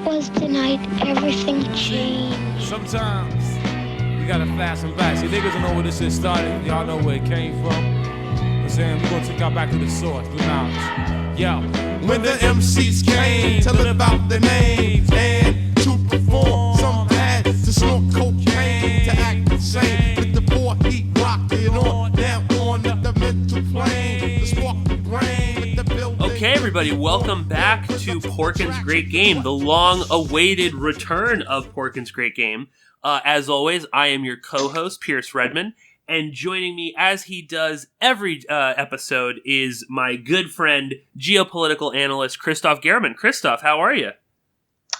was the night everything changed. Sometimes you gotta fast and back. See, niggas don't know where this shit started. Y'all know where it came from. I'm saying we're gonna take y'all back to the source, the knowledge. Yo. When the MCs came, tell about their names and to perform. Some had to snort cocaine to act the same. With the poor heat rocking on down on the mental plane. The spark the brain with the building. Okay, everybody, welcome back to Porkins Great Game, the long-awaited return of Porkins Great Game. As always, I am your co-host, Pierce Redmond, and joining me, as he does every episode, is my good friend, geopolitical analyst, Christoph German. Christoph, how are you?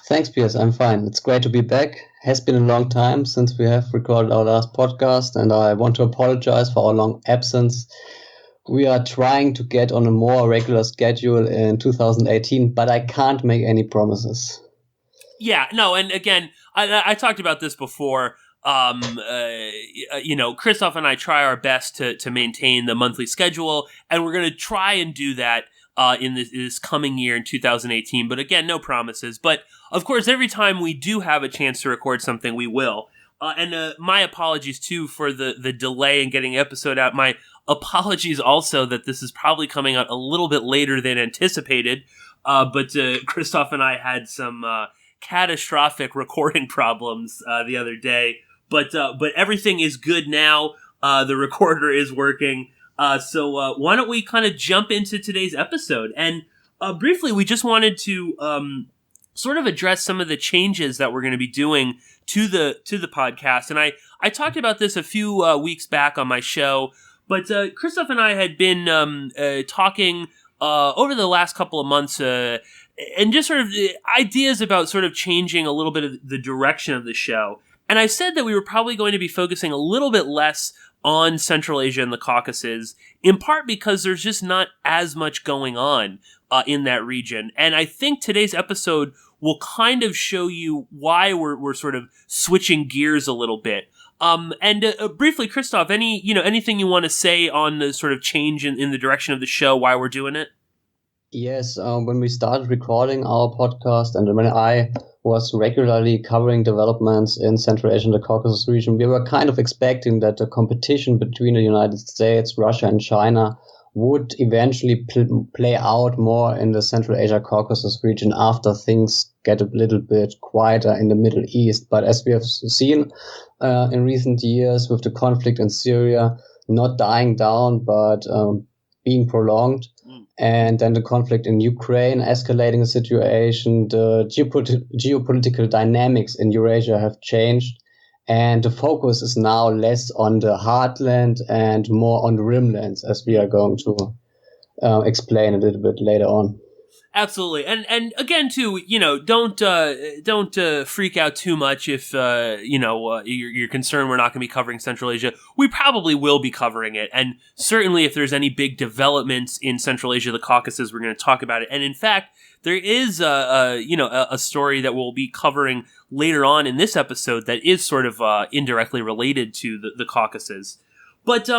Thanks, Pierce. I'm fine. It's great to be back. Has been a long time since we have recorded our last podcast, and I want to apologize for our long absence. We are trying to get on a more regular schedule in 2018, but I can't make any promises. Yeah, no, and again, I talked about this before. Christoph and I try our best to maintain the monthly schedule, and we're going to try and do that in this coming year in 2018. But again, no promises. But of course, every time we do have a chance to record something, we will. And my apologies too for the delay in getting the episode out. My apologies also that this is probably coming out a little bit later than anticipated. But Christoph and I had some catastrophic recording problems the other day. But everything is good now. The recorder is working. So why don't we kind of jump into today's episode? And briefly, we just wanted to sort of address some of the changes that we're going to be doing to the podcast. And I talked about this a few weeks back on my show. But Christoph and I had been talking over the last couple of months and just sort of ideas about sort of changing a little bit of the direction of the show. And I said that we were probably going to be focusing a little bit less on Central Asia and the Caucasus, in part because there's just not as much going on in that region. And I think today's episode will kind of show you why we're sort of switching gears a little bit. Briefly, Christoph, anything you want to say on the sort of change in the direction of the show, why we're doing it? Yes, when we started recording our podcast and when I was regularly covering developments in Central Asia and the Caucasus region, we were kind of expecting that the competition between the United States, Russia, and China would eventually play out more in the Central Asia Caucasus region after things get a little bit quieter in the Middle East. But as we have seen in recent years with the conflict in Syria not dying down but being prolonged, and then the conflict in Ukraine escalating the situation, the geopolitical dynamics in Eurasia have changed, and the focus is now less on the heartland and more on the rimlands, as we are going to explain a little bit later on. Absolutely, and again, too, don't freak out too much if you're concerned we're not going to be covering Central Asia. We probably will be covering it, and certainly if there's any big developments in Central Asia, the Caucasus, we're going to talk about it. And in fact, there is a story that we'll be covering later on in this episode that is sort of indirectly related to the Caucasus, but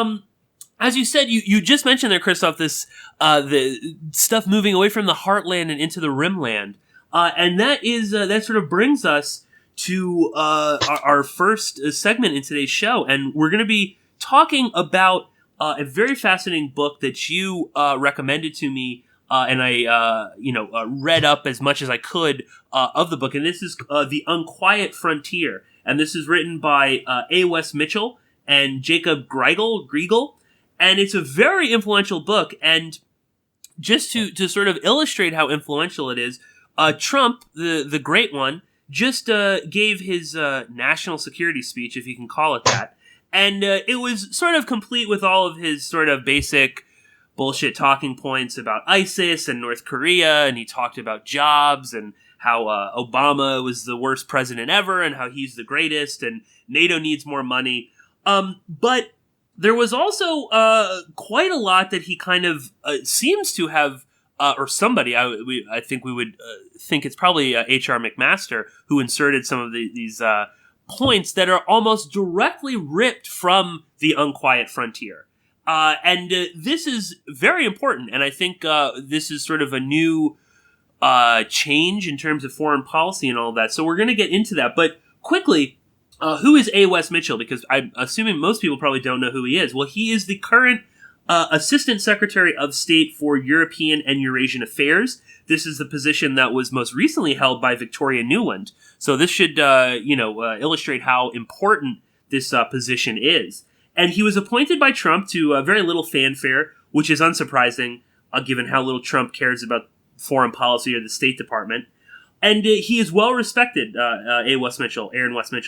as you said, you just mentioned there, Christoph, this the stuff moving away from the heartland and into the rimland, and that sort of brings us to our first segment in today's show, and we're going to be talking about a very fascinating book that you recommended to me, and I read up as much as I could of the book, and this is The Unquiet Frontier, and this is written by Wess Mitchell and Jakub Grygiel. And it's a very influential book, and just to sort of illustrate how influential it is, Trump, the great one, just gave his national security speech, if you can call it that, and it was sort of complete with all of his sort of basic bullshit talking points about ISIS and North Korea, and he talked about jobs and how Obama was the worst president ever and how he's the greatest and NATO needs more money, but there was also quite a lot that he kind of seems to have, or somebody, I think we would think it's probably H.R. McMaster, who inserted some of these points that are almost directly ripped from The Unquiet Frontier. And this is very important, and I think this is sort of a new change in terms of foreign policy and all of that. So we're going to get into that. But quickly, who is A. Wess Mitchell? Because I'm assuming most people probably don't know who he is. Well, he is the current Assistant Secretary of State for European and Eurasian Affairs. This is the position that was most recently held by Victoria Nuland. So this should, illustrate how important this position is. And he was appointed by Trump to very little fanfare, which is unsurprising, given how little Trump cares about foreign policy or the State Department. And he is well respected, Aaron Wess Mitchell.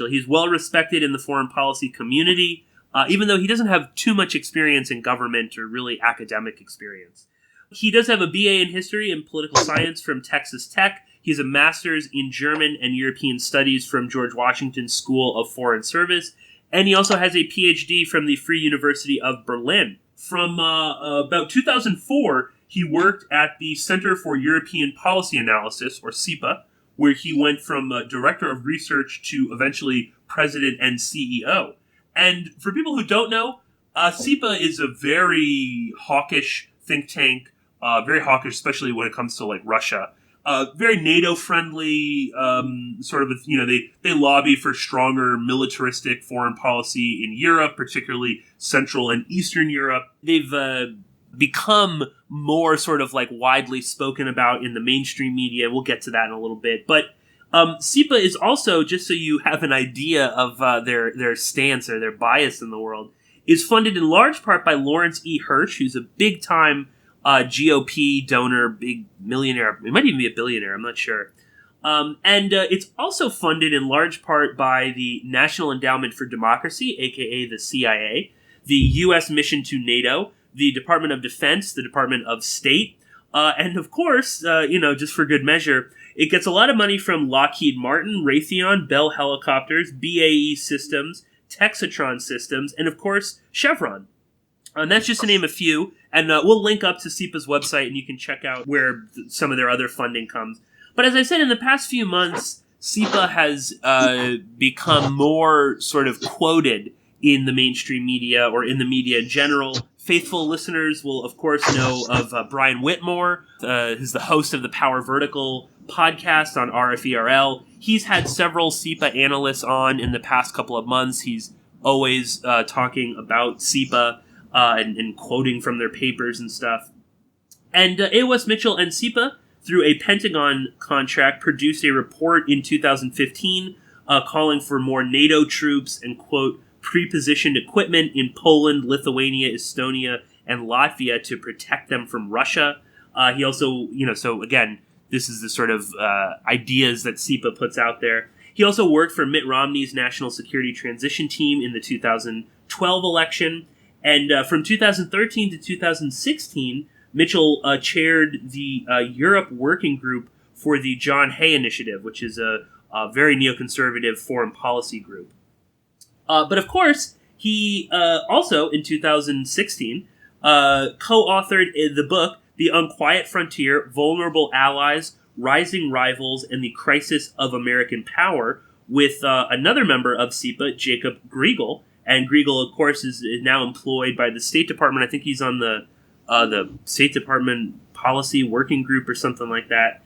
He's well respected in the foreign policy community, even though he doesn't have too much experience in government or really academic experience. He does have a BA in history and political science from Texas Tech. He has a master's in German and European studies from George Washington School of Foreign Service. And he also has a PhD from the Free University of Berlin. From about 2004, he worked at the Center for European Policy Analysis, or CEPA, where he went from Director of Research to eventually President and CEO. And for people who don't know, CEPA is a very hawkish think tank, very hawkish, especially when it comes to like Russia. Very NATO-friendly, they lobby for stronger militaristic foreign policy in Europe, particularly Central and Eastern Europe. They've become more sort of like widely spoken about in the mainstream media. We'll get to that in a little bit. But CEPA is also, just so you have an idea of their stance or their bias in the world, is funded in large part by Lawrence E. Hirsch, who's a big-time GOP donor, big millionaire. It might even be a billionaire, I'm not sure. And it's also funded in large part by the National Endowment for Democracy, aka the CIA, the U.S. mission to NATO, the Department of Defense, the Department of State, and of course, just for good measure, it gets a lot of money from Lockheed Martin, Raytheon, Bell Helicopters, BAE Systems, Texatron Systems, and of course, Chevron. And that's just to name a few. And we'll link up to CEPA's website, and you can check out where some of their other funding comes. But as I said, in the past few months, CEPA has become more sort of quoted in the mainstream media or in the media in general. Faithful listeners will, of course, know of Brian Whitmore, who's the host of the Power Vertical podcast on RFERL. He's had several CEPA analysts on in the past couple of months. He's always talking about CEPA and quoting from their papers and stuff. And A. Wess Mitchell and CEPA, through a Pentagon contract, produced a report in 2015 calling for more NATO troops and, quote, pre-positioned equipment in Poland, Lithuania, Estonia, and Latvia to protect them from Russia. He also, so again, this is the sort of ideas that CEPA puts out there. He also worked for Mitt Romney's National Security Transition Team in the 2012 election. And from 2013 to 2016, Mitchell chaired the Europe Working Group for the John Hay Initiative, which is a very neoconservative foreign policy group. But of course, he also, in 2016, co-authored the book, The Unquiet Frontier, Vulnerable Allies, Rising Rivals, and the Crisis of American Power, with another member of CEPA, Jakub Grygiel. And Grygiel, of course, is now employed by the State Department. I think he's on the State Department Policy Working Group or something like that.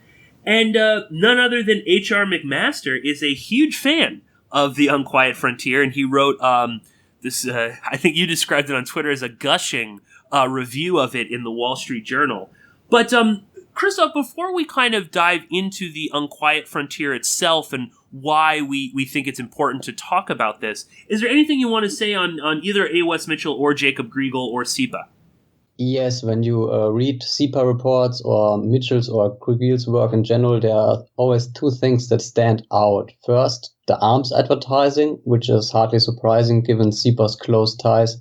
And none other than H.R. McMaster is a huge fan of The Unquiet Frontier, and he wrote this, I think you described it on Twitter as a gushing review of it in the Wall Street Journal. But, Christoph, before we kind of dive into The Unquiet Frontier itself and why we think it's important to talk about this, is there anything you want to say on either A. Wess Mitchell or Jakub Grygiel or CEPA? Yes, when you read CEPA reports or Mitchell's or Grygiel's work in general, there are always two things that stand out. First, the arms advertising, which is hardly surprising given CEPA's close ties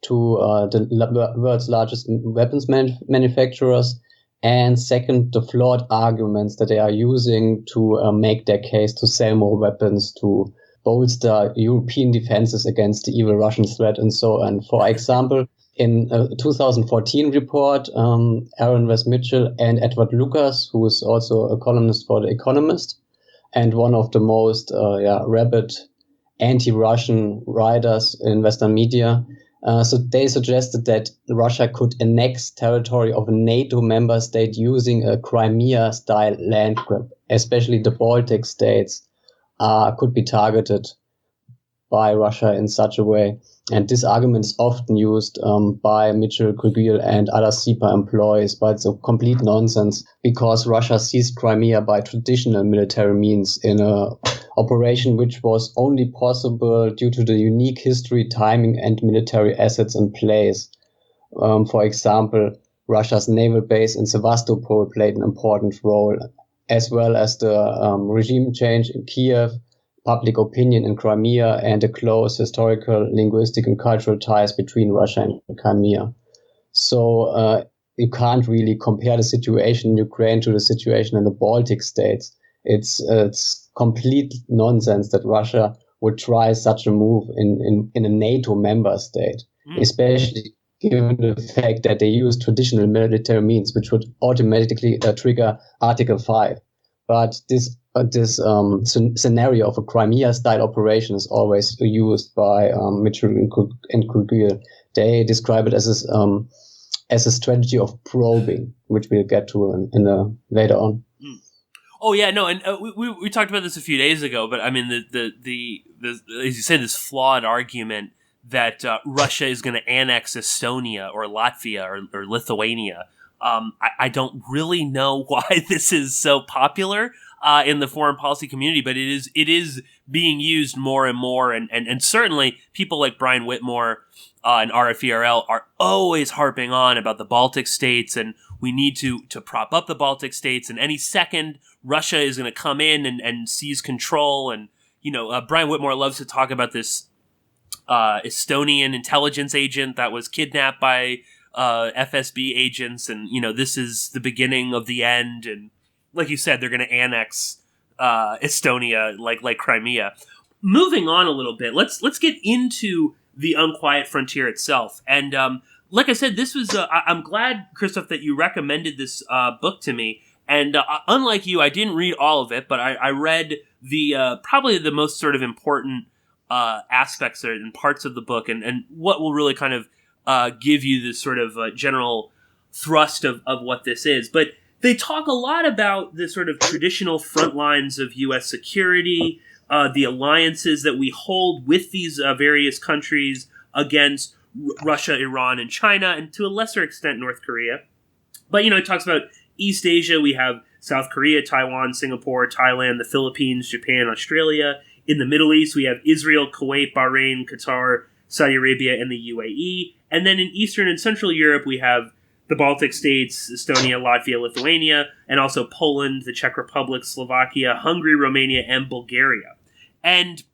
to the world's largest weapons manufacturers. And second, the flawed arguments that they are using to make their case to sell more weapons, to bolster European defenses against the evil Russian threat and so on. For example, in a 2014 report, Aaron Wess Mitchell and Edward Lucas, who is also a columnist for The Economist and one of the most rabid anti-Russian writers in Western media, So they suggested that Russia could annex territory of a NATO member state using a Crimea-style land grab. Especially the Baltic states could be targeted by Russia in such a way. And this argument is often used by Mitchell, Grygiel, and other SIPA employees, but it's a complete nonsense because Russia seized Crimea by traditional military means in a operation which was only possible due to the unique history, timing, and military assets in place. For example, Russia's naval base in Sevastopol played an important role, as well as the regime change in Kiev, public opinion in Crimea, and the close historical, linguistic, and cultural ties between Russia and Crimea. So you can't really compare the situation in Ukraine to the situation in the Baltic states. It's complete nonsense that Russia would try such a move in a NATO member state, especially given the fact that they use traditional military means, which would automatically trigger Article 5. But this scenario of a Crimea-style operation is always used by Mitchell and Grygiel. They describe it as a strategy of probing, which we'll get to in later on. Oh yeah, no, and we talked about this a few days ago, but I mean the as you say, this flawed argument that Russia is going to annex Estonia or Latvia or Lithuania. I don't really know why this is so popular in the foreign policy community, but it is being used more and more, and certainly people like Brian Whitmore and RFERL are always harping on about the Baltic states, and we need to prop up the Baltic states, and any second Russia is going to come in and seize control. And Brian Whitmore loves to talk about this Estonian intelligence agent that was kidnapped by FSB agents, and this is the beginning of the end. And like you said, they're going to annex Estonia like Crimea. Moving on a little bit, let's get into the Unquiet Frontier itself. And like I said, this was I'm glad, Christoph, that you recommended this book to me. And unlike you, I didn't read all of it, but I read the probably the most sort of important aspects and parts of the book, and what will really kind of give you this sort of general thrust of what this is. But they talk a lot about the sort of traditional front lines of U.S. security, the alliances that we hold with these various countries against Russia, Iran, and China, and to a lesser extent North Korea. But, it talks about East Asia. We have South Korea, Taiwan, Singapore, Thailand, the Philippines, Japan, Australia. In the Middle East, we have Israel, Kuwait, Bahrain, Qatar, Saudi Arabia, and the UAE. And then in Eastern and Central Europe, we have the Baltic states, Estonia, Latvia, Lithuania, and also Poland, the Czech Republic, Slovakia, Hungary, Romania, and Bulgaria. And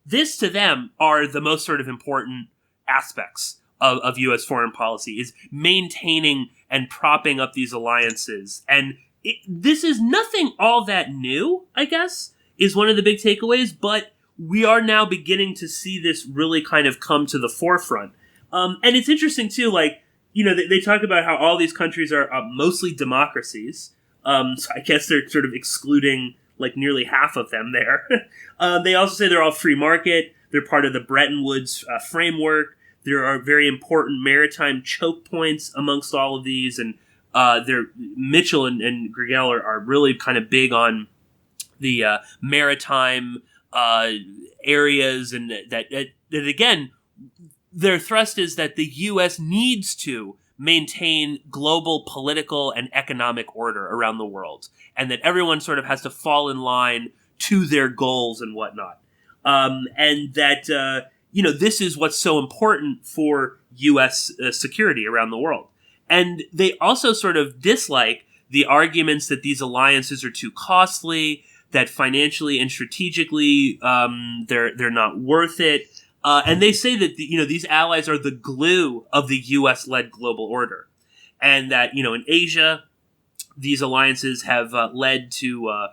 this, to them, are the most sort of important aspects of U.S. foreign policy, is maintaining and propping up these alliances. And this is nothing all that new, I guess, is one of the big takeaways, but we are now beginning to see this really kind of come to the forefront. And it's interesting, too, they talk about how all these countries are mostly democracies. So I guess they're sort of excluding nearly half of them there. They also say they're all free market. They're part of the Bretton Woods framework. There are very important maritime choke points amongst all of these. And Mitchell and Grygiel are really kind of big on the maritime areas, and that again, their thrust is that the U.S. needs to maintain global political and economic order around the world, and that everyone sort of has to fall in line to their goals and whatnot. And that, this is what's so important for U.S. security around the world. And they also sort of dislike the arguments that these alliances are too costly, that financially and strategically they're not worth it. And they say that these allies are the glue of the U.S.-led global order, and that in Asia, these alliances have led to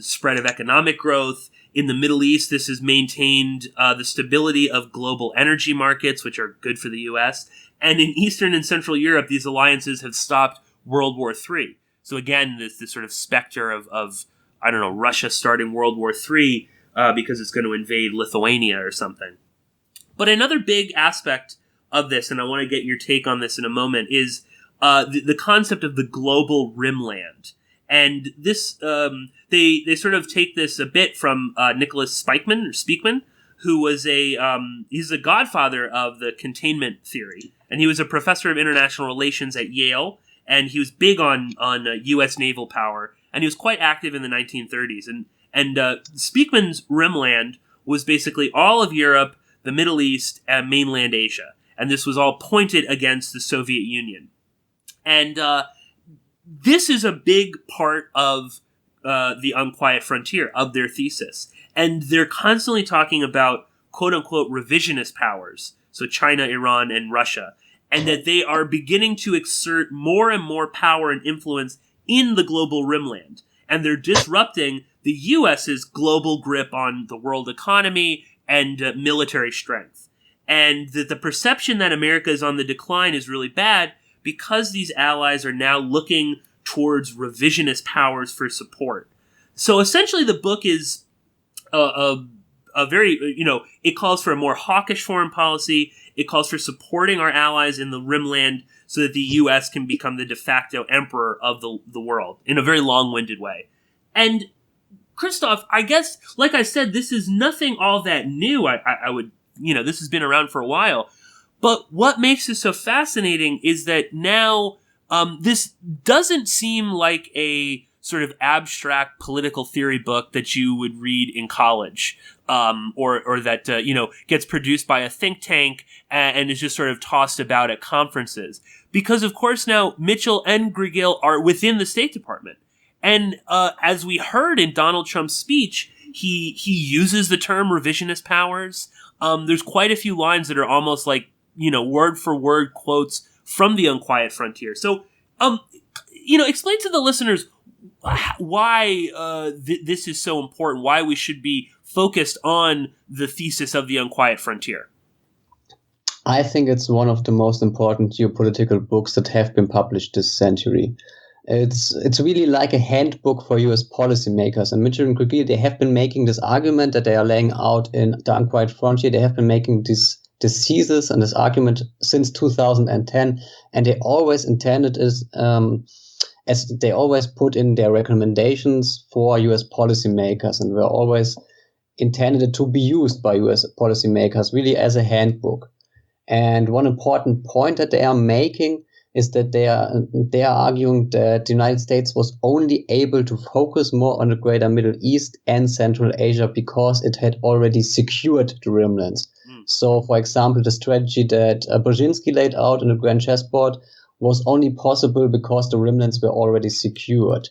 spread of economic growth. In the Middle East, this has maintained the stability of global energy markets, which are good for the U.S. And in Eastern and Central Europe, these alliances have stopped World War III. So again, this sort of specter of Russia starting World War III because it's going to invade Lithuania or something. But another big aspect of this, and I want to get your take on this in a moment, is the concept of the global Rimland. And this, they sort of take this a bit from Nicholas Speakman, who was he's the godfather of the containment theory. And he was a professor of international relations at Yale, and he was big on U.S. naval power, and he was quite active in the 1930s. And Speakman's Rimland was basically all of Europe, the Middle East, and mainland Asia. And this was all pointed against the Soviet Union. And this is a big part of the Unquiet Frontier, of their thesis. And they're constantly talking about quote-unquote revisionist powers, so China, Iran, and Russia, and that they are beginning to exert more and more power and influence in the global Rimland. And they're disrupting the U.S.'s global grip on the world economy and military strength. And that the perception that America is on the decline is really bad because these allies are now looking towards revisionist powers for support. So essentially the book is a very, it calls for a more hawkish foreign policy. It calls for supporting our allies in the Rimland so that the U.S. can become the de facto emperor of the world in a very long-winded way. And Christoph, I guess, like I said, this is nothing all that new. I would, this has been around for a while. But what makes this so fascinating is that now this doesn't seem like a sort of abstract political theory book that you would read in college, or that, gets produced by a think tank and is just sort of tossed about at conferences. Because, of course, now Mitchell and Grygiel are within the State Department. And as we heard in Donald Trump's speech, he uses the term revisionist powers. There's quite a few lines that are almost like, word for word quotes from the Unquiet Frontier. So, explain to the listeners why this is so important, why we should be focused on the thesis of the Unquiet Frontier. I think it's one of the most important geopolitical books that have been published this century. It's really like a handbook for US policymakers. And Mitchell and Gryiel, they have been making this argument that they are laying out in the Unquiet Frontier. They have been making this thesis and this argument since 2010, and they always intended it as they always put in their recommendations for US policymakers, and were always intended to be used by US policymakers really as a handbook. And one important point that they are making is that they are arguing that the United States was only able to focus more on the greater Middle East and Central Asia because it had already secured the Rimlands. So, for example, the strategy that Brzezinski laid out in the Grand Chessboard was only possible because the Rimlands were already secured.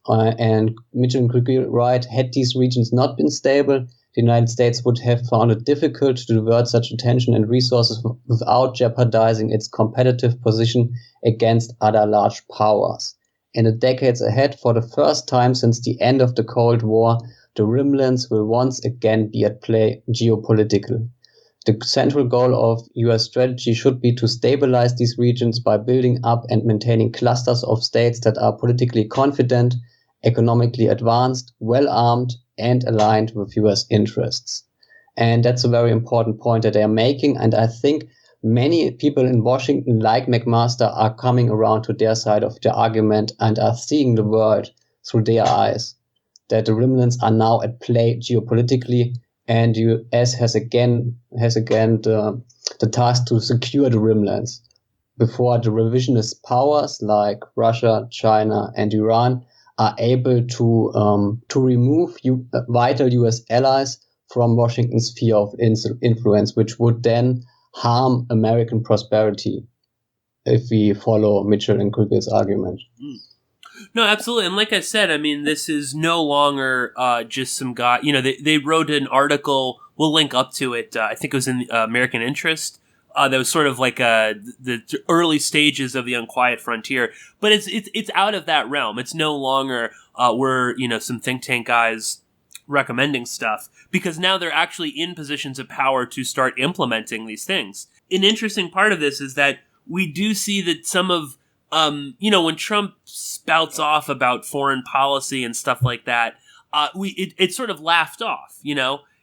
And Mitchell and Gryiel write, had these regions not been stable, the United States would have found it difficult to divert such attention and resources without jeopardizing its competitive position against other large powers. In the decades ahead, for the first time since the end of the Cold War, the Rimlands will once again be at play geopolitically. The central goal of US strategy should be to stabilize these regions by building up and maintaining clusters of states that are politically confident, economically advanced, well-armed, and aligned with US interests. And that's a very important point that they are making. And I think many people in Washington, like McMaster, are coming around to their side of the argument and are seeing the world through their eyes, that the Rimlands are now at play geopolitically, and US has again the task to secure the Rimlands before the revisionist powers like Russia, China, and Iran are able to remove vital US allies from Washington's sphere of influence, which would then harm American prosperity if we follow Mitchell and Grygiel's argument. No, absolutely. And like I said, I mean, this is no longer just some guy, they wrote an article, we'll link up to it, I think it was in American Interest, that was sort of like the early stages of the Unquiet Frontier, but it's out of that realm. It's no longer we're some think tank guys recommending stuff, because now they're actually in positions of power to start implementing these things. An interesting part of this is that we do see that some of when Trump spouts off about foreign policy and stuff like that, it's sort of laughed off.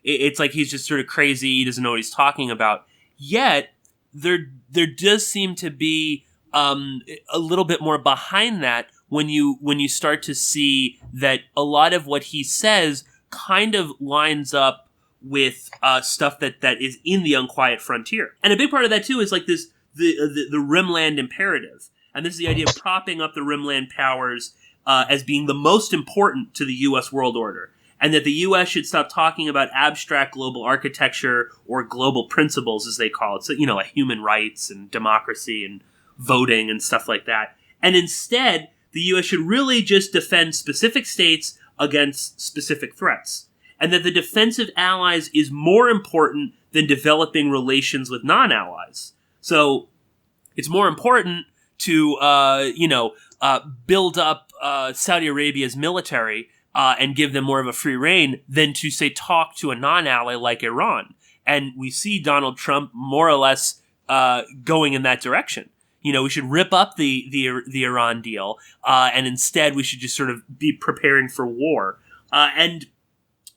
It's like he's just sort of crazy. He doesn't know what he's talking about. Yet, there does seem to be a little bit more behind that when you start to see that a lot of what he says kind of lines up with stuff that is in the Unquiet Frontier. And a big part of that too is like this the Rimland imperative. And this is the idea of propping up the Rimland powers as being the most important to the U.S. world order. And that the U.S. should stop talking about abstract global architecture or global principles, as they call it. So, like human rights and democracy and voting and stuff like that. And instead, the U.S. should really just defend specific states against specific threats. And that the defense of allies is more important than developing relations with non-allies. So it's more important to, build up Saudi Arabia's military and give them more of a free rein than to, say, talk to a non-ally like Iran. And we see Donald Trump more or less going in that direction. We should rip up the Iran deal, and instead we should just sort of be preparing for war. And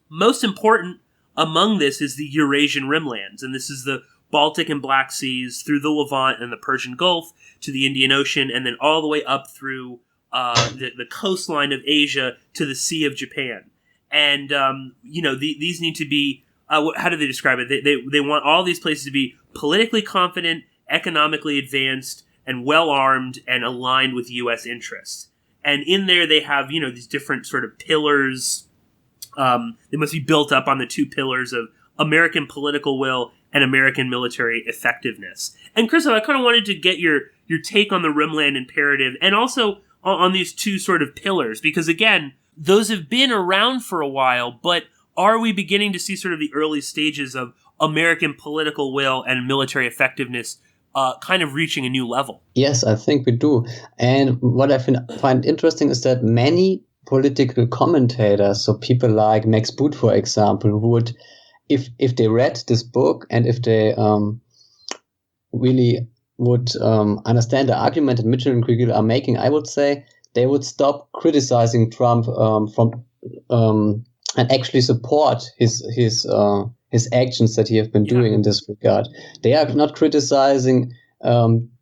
most important among this is the Eurasian Rimlands, and this is the Baltic and Black Seas through the Levant and the Persian Gulf to the Indian Ocean, and then all the way up through the coastline of Asia to the Sea of Japan. And, these need to be, how do they describe it? They want all these places to be politically confident, economically advanced, and well-armed and aligned with U.S. interests. And in there they have, these different sort of pillars. They must be built up on the two pillars of American political will and American military effectiveness. And Christoph, I kind of wanted to get your take on the Rimland imperative and also on these two sort of pillars, because again, those have been around for a while, but are we beginning to see sort of the early stages of American political will and military effectiveness kind of reaching a new level? Yes, I think we do. And what I find interesting is that many political commentators, so people like Max Boot, for example, would, if they read this book and if they really would understand the argument that Mitchell and Grygiel are making, I would say they would stop criticizing Trump and actually support his actions that he have been doing in this regard. They are not criticizing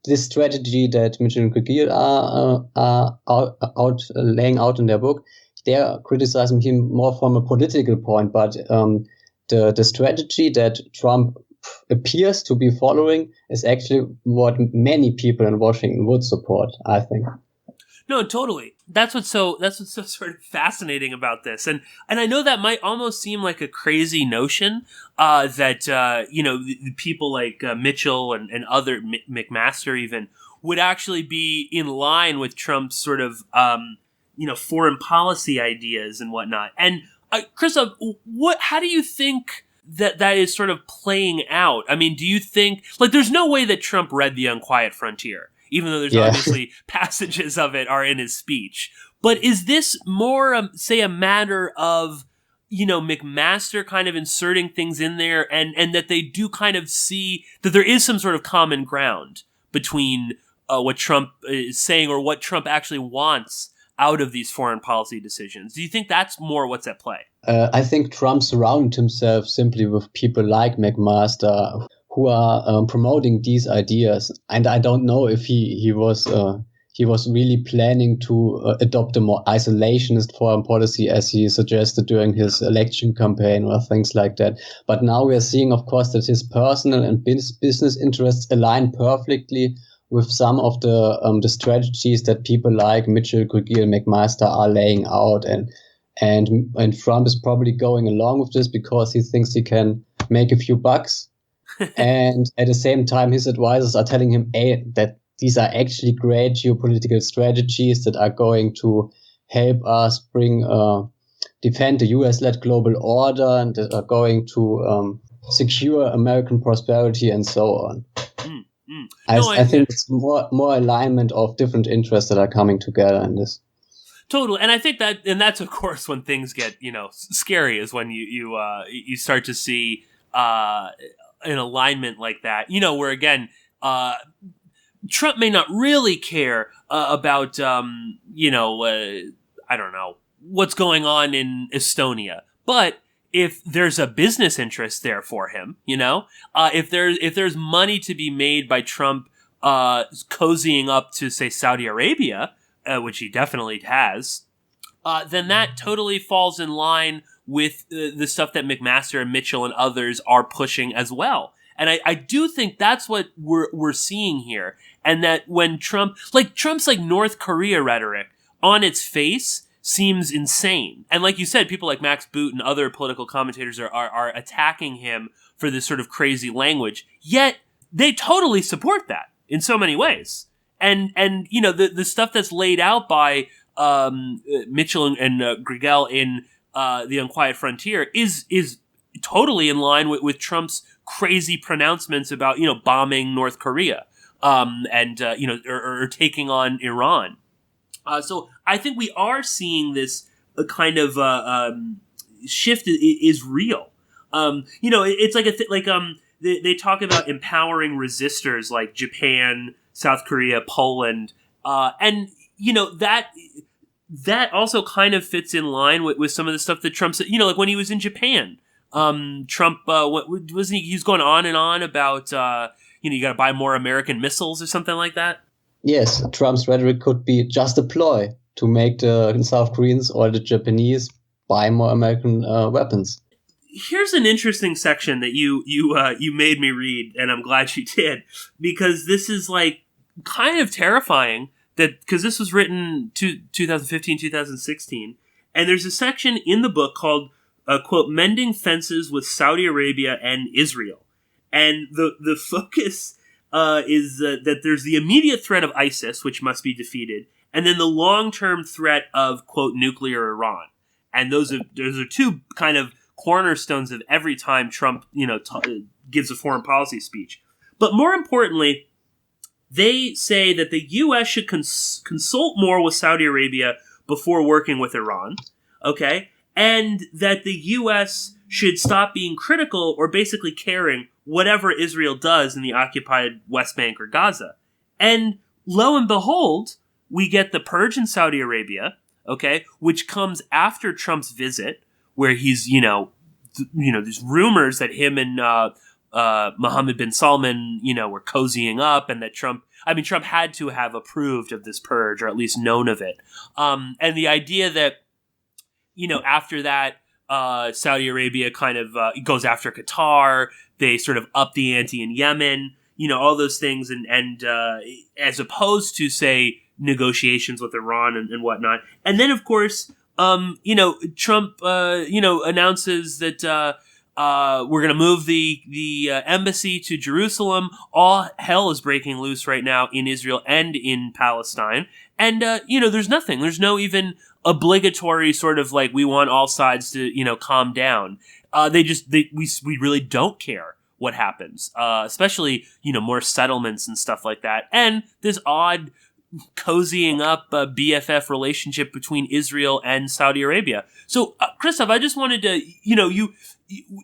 this strategy that Mitchell and Grygiel are laying out in their book. They are criticizing him more from a political point, but the strategy that Trump appears to be following is actually what many people in Washington would support, I think. No, totally. That's what's so sort of fascinating about this, and I know that might almost seem like a crazy notion that people like Mitchell and other McMaster even would actually be in line with Trump's sort of foreign policy ideas and whatnot. And Christoph, how do you think that is sort of playing out? I mean, do you think there's no way that Trump read The Unquiet Frontier? Even though there's obviously passages of it are in his speech. But is this more, say, a matter of, McMaster kind of inserting things in there and that they do kind of see that there is some sort of common ground between what Trump is saying or what Trump actually wants out of these foreign policy decisions? Do you think that's more what's at play? I think Trump surrounded himself simply with people like McMaster who are promoting these ideas, and I don't know if he was really planning to adopt a more isolationist foreign policy as he suggested during his election campaign or things like that. But now we are seeing, of course, that his personal and business interests align perfectly with some of the strategies that people like Mitchell, Grygiel, McMaster are laying out, and Trump is probably going along with this because he thinks he can make a few bucks. And at the same time, his advisors are telling him that these are actually great geopolitical strategies that are going to help us defend the US-led global order and that are going to secure American prosperity and so on. I think it's more alignment of different interests that are coming together in this. Totally, and I think that's of course when things get scary is when you start to see an alignment like that, where again, Trump may not really care about, I don't know, what's going on in Estonia, but if there's a business interest there for him, if there's money to be made by Trump cozying up to, say, Saudi Arabia, which he definitely has, then that totally falls in line with the stuff that McMaster and Mitchell and others are pushing as well. And I do think that's what we're seeing here. And that when Trump's North Korea rhetoric on its face seems insane. And like you said, people like Max Boot and other political commentators are attacking him for this sort of crazy language. Yet they totally support that in so many ways. And the stuff that's laid out by Mitchell and Grygiel in the Unquiet Frontier is totally in line with Trump's crazy pronouncements about bombing North Korea or taking on Iran. So I think we are seeing this kind of shift is real. It's like they talk about empowering resistors like Japan, South Korea, Poland, and that also kind of fits in line with some of the stuff that Trump said. Like when he was in Japan, Trump wasn't he was going on and on about you got to buy more American missiles or something like that. Yes, Trump's rhetoric could be just a ploy to make the South Koreans or the Japanese buy more American weapons. Here's an interesting section that you made me read, and I'm glad you did, because this is like kind of terrifying. Because this was written 2015, 2016, and there's a section in the book called quote, "Mending Fences with Saudi Arabia and Israel," and the focus is that there's the immediate threat of ISIS, which must be defeated, and then the long-term threat of, quote, nuclear Iran. And those are two kind of cornerstones of every time Trump, gives a foreign policy speech. But more importantly, they say that the U.S. should consult more with Saudi Arabia before working with Iran, okay? And that the U.S. should stop being critical or basically caring whatever Israel does in the occupied West Bank or Gaza. And lo and behold, we get the purge in Saudi Arabia, okay, which comes after Trump's visit, where he's, there's rumors that him and Mohammed bin Salman, were cozying up, and that Trump had to have approved of this purge, or at least known of it. And the idea that, after that, Saudi Arabia kind of goes after Qatar, they sort of up the ante in Yemen, all those things, and as opposed to, say, negotiations with Iran and whatnot. And then, of course, Trump, announces that we're going to move the embassy to Jerusalem. All hell is breaking loose right now in Israel and in Palestine. And, there's nothing. There's no even obligatory sort of like, we want all sides to, calm down. We really don't care what happens, especially, more settlements and stuff like that. And this odd cozying up BFF relationship between Israel and Saudi Arabia. So, Christoph, I just wanted to,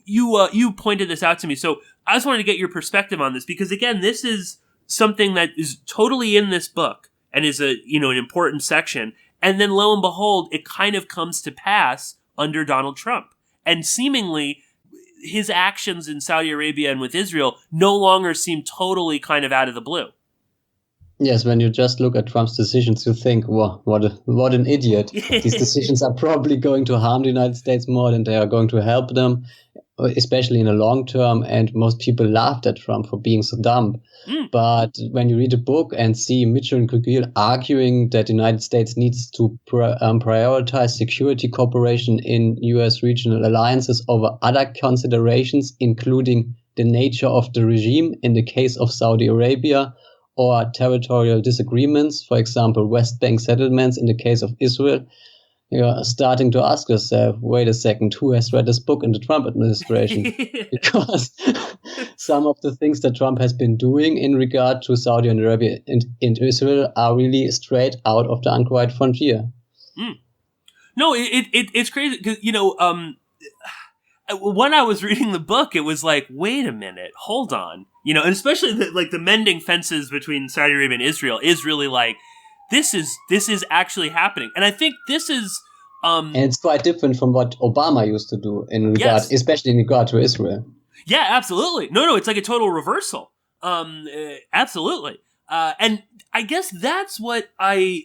you pointed this out to me. So I just wanted to get your perspective on this, because again, this is something that is totally in this book and is an important section. And then lo and behold, it kind of comes to pass under Donald Trump. And seemingly his actions in Saudi Arabia and with Israel no longer seem totally kind of out of the blue. Yes, when you just look at Trump's decisions, you think, "Wow, what an idiot." These decisions are probably going to harm the United States more than they are going to help them, especially in the long term. And most people laughed at Trump for being so dumb. But when you read the book and see Mitchell and Gryiel arguing that the United States needs to prioritize security cooperation in U.S. regional alliances over other considerations, including the nature of the regime in the case of Saudi Arabia, or territorial disagreements, for example, West Bank settlements in the case of Israel, you're starting to ask yourself, wait a second, who has read this book in the Trump administration? Because some of the things that Trump has been doing in regard to Saudi Arabia and Israel are really straight out of the Unquiet Frontier. No, it's crazy because, when I was reading the book, it was like, wait a minute, hold on. And especially the mending fences between Saudi Arabia and Israel is really like, this is actually happening. And I think this is And it's quite different from what Obama used to do especially in regard to Israel. Yeah, absolutely. No, it's like a total reversal. Absolutely. And I guess that's what I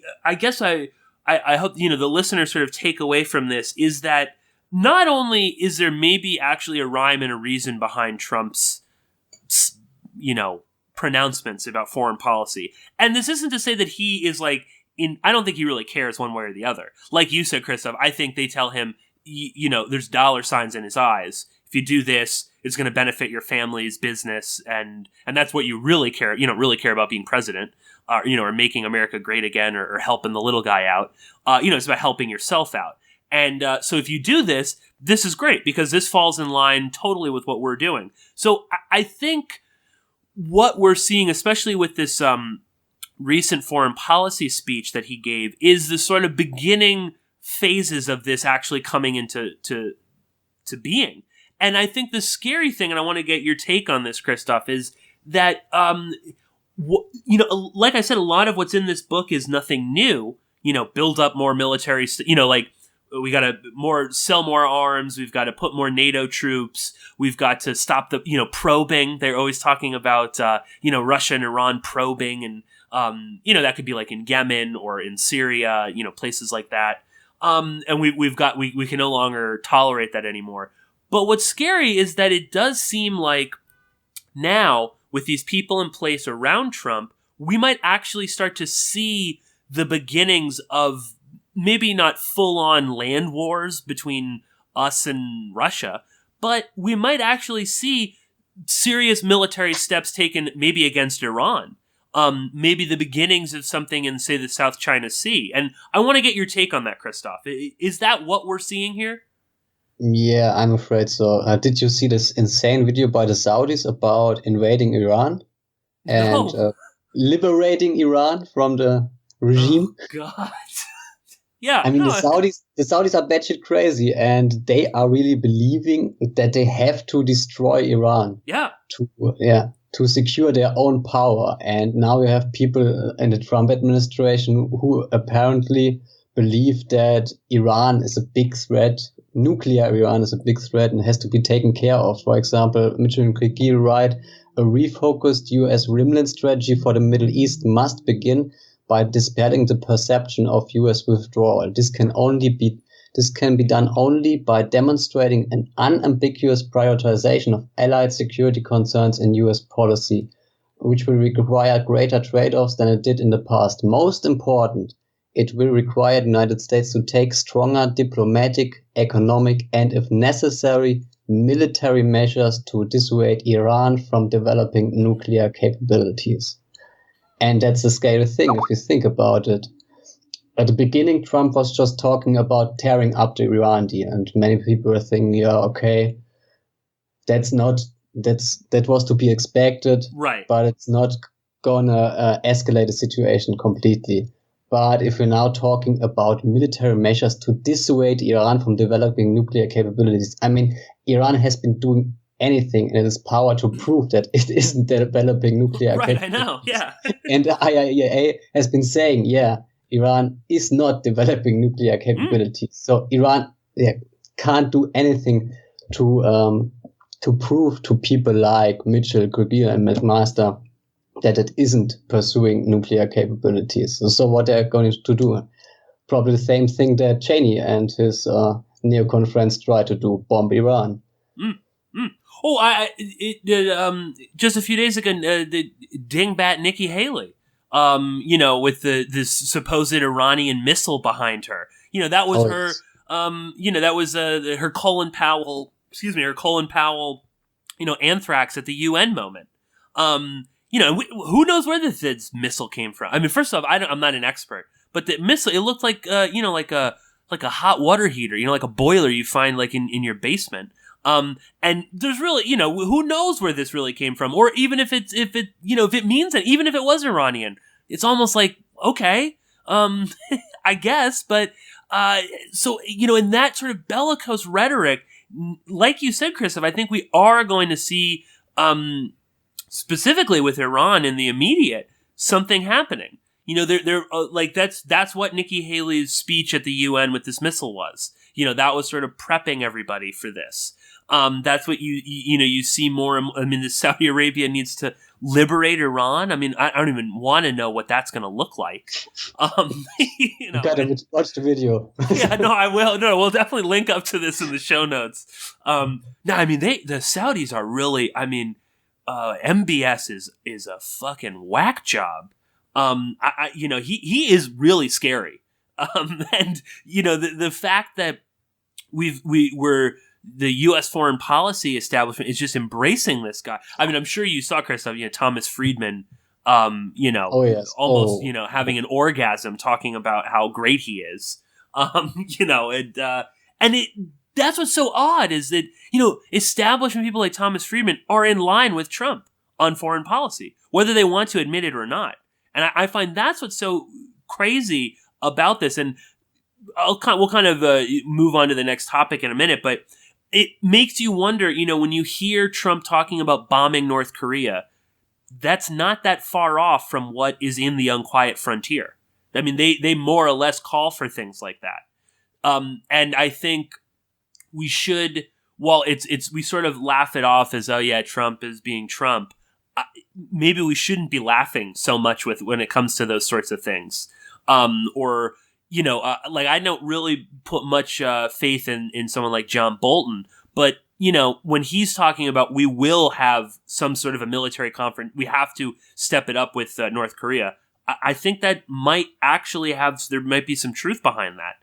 hope, the listeners sort of take away from this is that not only is there maybe actually a rhyme and a reason behind Trump's, pronouncements about foreign policy. And this isn't to say that he is I don't think he really cares one way or the other. Like you said, Christoph, I think they tell him, there's dollar signs in his eyes. If you do this, it's going to benefit your family's business. And that's what you really care. You don't really care about being president, or making America great again, or helping the little guy out. It's about helping yourself out. And so if you do this, this is great because this falls in line totally with what we're doing. So I think what we're seeing, especially with this recent foreign policy speech that he gave, is the sort of beginning phases of this actually coming into to being. And I think the scary thing, and I want to get your take on this, Christoph, is that, like I said, a lot of what's in this book is nothing new. Build up more military, we got to sell more arms. We've got to put more NATO troops. We've got to stop the, probing. They're always talking about, Russia and Iran probing. And, that could be like in Yemen or in Syria, places like that. And we can no longer tolerate that anymore. But what's scary is that it does seem like now, with these people in place around Trump, we might actually start to see the beginnings of maybe not full-on land wars between us and Russia, but we might actually see serious military steps taken maybe against Iran. Maybe the beginnings of something in, say, the South China Sea. And I want to get your take on that, Christoph. Is that what we're seeing here? Yeah, I'm afraid so. Did you see this insane video by the Saudis about invading Iran and liberating Iran from the regime? Oh, God. Yeah. I mean, the Saudis are batshit crazy, and they are really believing that they have to destroy Iran. Yeah. To secure their own power. And now you have people in the Trump administration who apparently believe that Iran is a big threat. Nuclear Iran is a big threat and has to be taken care of. For example, Mitchell and Gryiel write, a refocused US Rimland strategy for the Middle East must begin by dispelling the perception of US withdrawal. This can be done only by demonstrating an unambiguous prioritization of allied security concerns in US policy, which will require greater trade-offs than it did in the past. Most important, it will require the United States to take stronger diplomatic, economic, and, if necessary, military measures to dissuade Iran from developing nuclear capabilities. And that's a scary thing if you think about it. At the beginning, Trump was just talking about tearing up the Iran deal, and many people were thinking, that was to be expected, right? But it's not gonna escalate the situation completely. But if we're now talking about military measures to dissuade Iran from developing nuclear capabilities, I mean, Iran has been doing anything in its power to prove that it isn't developing nuclear capabilities. Right, I know, yeah. And the IAEA has been saying, Iran is not developing nuclear capabilities. So Iran can't do anything to prove to people like Mitchell, Grygiel, and McMaster that it isn't pursuing nuclear capabilities. So what they're going to do, probably the same thing that Cheney and his neocon friends try to do, bomb Iran. Oh, just a few days ago, the dingbat Nikki Haley, with this supposed Iranian missile behind her. That was her, that was her Colin Powell, anthrax at the UN moment. Who knows where this missile came from? I mean, first off, I'm not an expert, but the missile, it looked like, like a hot water heater, like a boiler you find like in your basement. And there's really, who knows where this really came from, or even if it means that, even if it was Iranian, it's almost like, okay, I guess, but, so, in that sort of bellicose rhetoric, like you said, Christoph, I think we are going to see, specifically with Iran in the immediate, something happening. They're like that's what Nikki Haley's speech at the UN with this missile was. That was sort of prepping everybody for this. That's what you see more. I mean, the Saudi Arabia needs to liberate Iran. I mean, I don't even want to know what that's going to look like. You gotta watch the video. Yeah, no, I will. No, we'll definitely link up to this in the show notes. No, I mean, the Saudis are really. I mean, MBS is a fucking whack job. He is really scary. And the fact that we're the U.S. foreign policy establishment is just embracing this guy. I mean, I'm sure you saw, Christoph, Thomas Friedman, Oh, yes. almost, having an orgasm talking about how great he is. That's what's so odd is that, establishment people like Thomas Friedman are in line with Trump on foreign policy, whether they want to admit it or not. And I find that's what's so crazy about this. And we'll kind of move on to the next topic in a minute, but it makes you wonder, when you hear Trump talking about bombing North Korea, that's not that far off from what is in the Unquiet Frontier. I mean, they more or less call for things like that. And I think we should, while we sort of laugh it off as, oh yeah, Trump is being Trump. Maybe we shouldn't be laughing so much when it comes to those sorts of things. I don't really put much faith in someone like John Bolton, but when he's talking about we will have some sort of a military conference, we have to step it up with North Korea. I think that might actually there might be some truth behind that.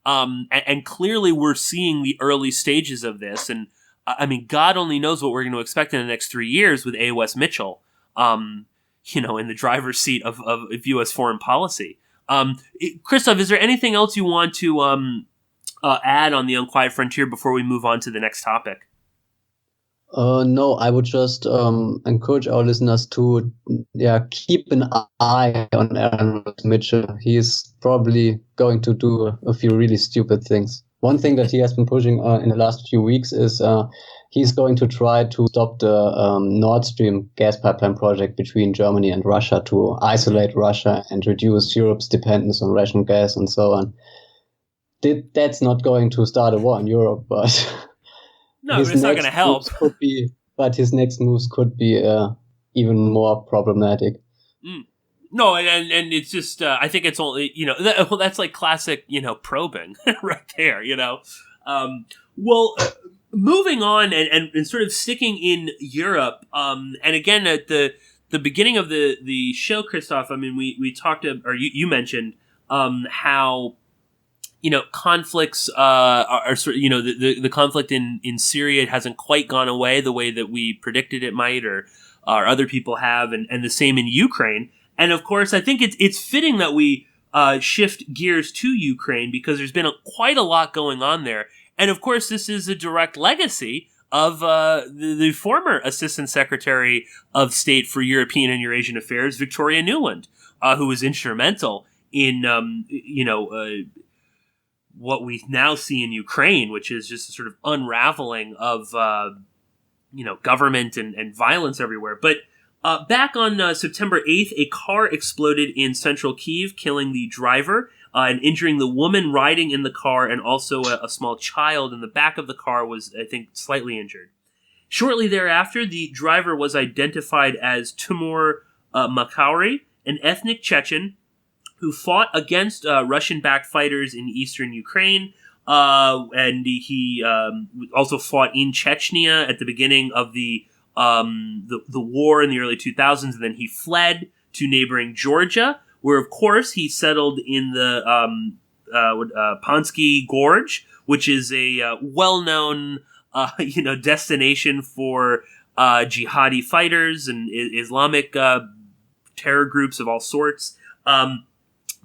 And clearly we're seeing the early stages of this. And I mean, God only knows what we're going to expect in the next 3 years with Wess Mitchell, in the driver's seat of U.S. foreign policy. Christoph, is there anything else you want to add on the Unquiet Frontier before we move on to the next topic? No, I would just encourage our listeners to keep an eye on Aaron Mitchell. He's probably going to do a few really stupid things. One thing that he has been pushing in the last few weeks is he's going to try to stop the Nord Stream gas pipeline project between Germany and Russia to isolate Russia and reduce Europe's dependence on Russian gas and so on. That's not going to start a war in Europe, but no, it's not going to help. But his next moves could be even more problematic. No, and it's just I think it's only that's like classic probing right there. Moving on and sort of sticking in Europe, and again at the beginning of the show, Christoph, I mean we talked or you mentioned how conflicts are sort of the conflict in Syria hasn't quite gone away the way that we predicted it might or other people have, and the same in Ukraine. And of course, I think it's fitting that we shift gears to Ukraine because there's been quite a lot going on there. And of course, this is a direct legacy of the former Assistant Secretary of State for European and Eurasian Affairs, Victoria Nuland, who was instrumental in what we now see in Ukraine, which is just a sort of unraveling of government and violence everywhere. But back on September 8th, a car exploded in central Kyiv, killing the driver and injuring the woman riding in the car, and also a small child in the back of the car was, I think, slightly injured. Shortly thereafter, the driver was identified as Timur Makauri, an ethnic Chechen who fought against Russian-backed fighters in eastern Ukraine, and he also fought in Chechnya at the beginning of the war in the early 2000s, and then he fled to neighboring Georgia, where, of course, he settled in the Pansky Gorge, which is a well-known destination for jihadi fighters and Islamic terror groups of all sorts.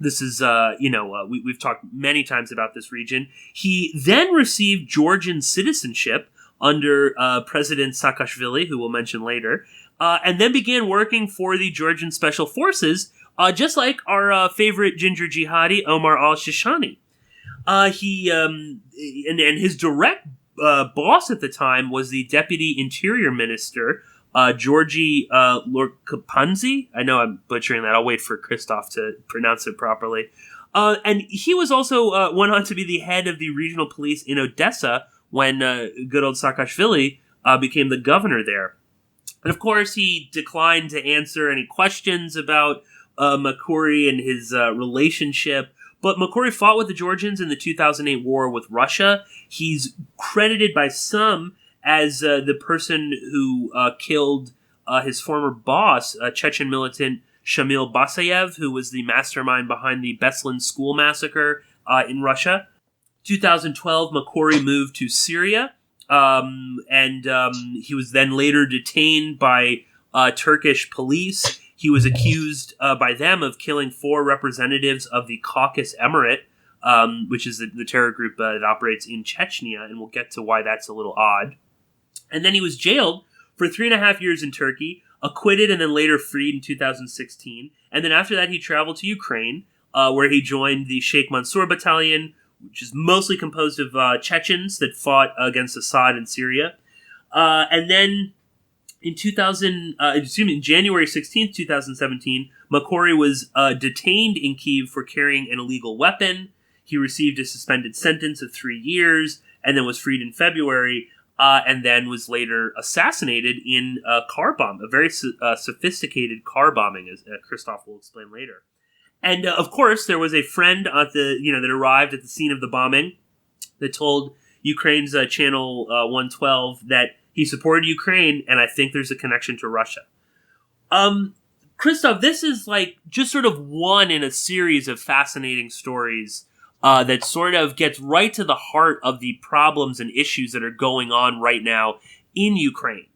This is, we've talked many times about this region. He then received Georgian citizenship under President Saakashvili, who we'll mention later, and then began working for the Georgian Special Forces, just like our favorite ginger jihadi, Omar al-Shishani. He and his direct boss at the time was the Deputy Interior Minister, Georgy Lorkapanzi. I know I'm butchering that. I'll wait for Christoph to pronounce it properly. And he was also went on to be the head of the regional police in Odessa when good old Saakashvili became the governor there. And of course, he declined to answer any questions about Makuri and his relationship. But Makuri fought with the Georgians in the 2008 war with Russia. He's credited by some as the person who killed his former boss, Chechen militant Shamil Basayev, who was the mastermind behind the Beslan school massacre in Russia. 2012, Makuri moved to Syria, and he was then later detained by Turkish police. He was accused by them of killing 4 representatives of the Caucasus Emirate, which is the terror group that operates in Chechnya, and we'll get to why that's a little odd. And then he was jailed for 3.5 years in Turkey, acquitted and then later freed in 2016. And then after that, he traveled to Ukraine, where he joined the Sheikh Mansour Battalion, which is mostly composed of Chechens that fought against Assad in Syria. And then in January 16th, 2017, Makuri was detained in Kyiv for carrying an illegal weapon. He received a suspended sentence of 3 years and then was freed in February. And then was later assassinated in a car bomb, a very sophisticated car bombing, as Christoph will explain later. And of course, there was a friend at that arrived at the scene of the bombing that told Ukraine's channel 112 that he supported Ukraine, and I think there's a connection to Russia. Christoph, this is like just sort of one in a series of fascinating stories that sort of gets right to the heart of the problems and issues that are going on right now in Ukraine.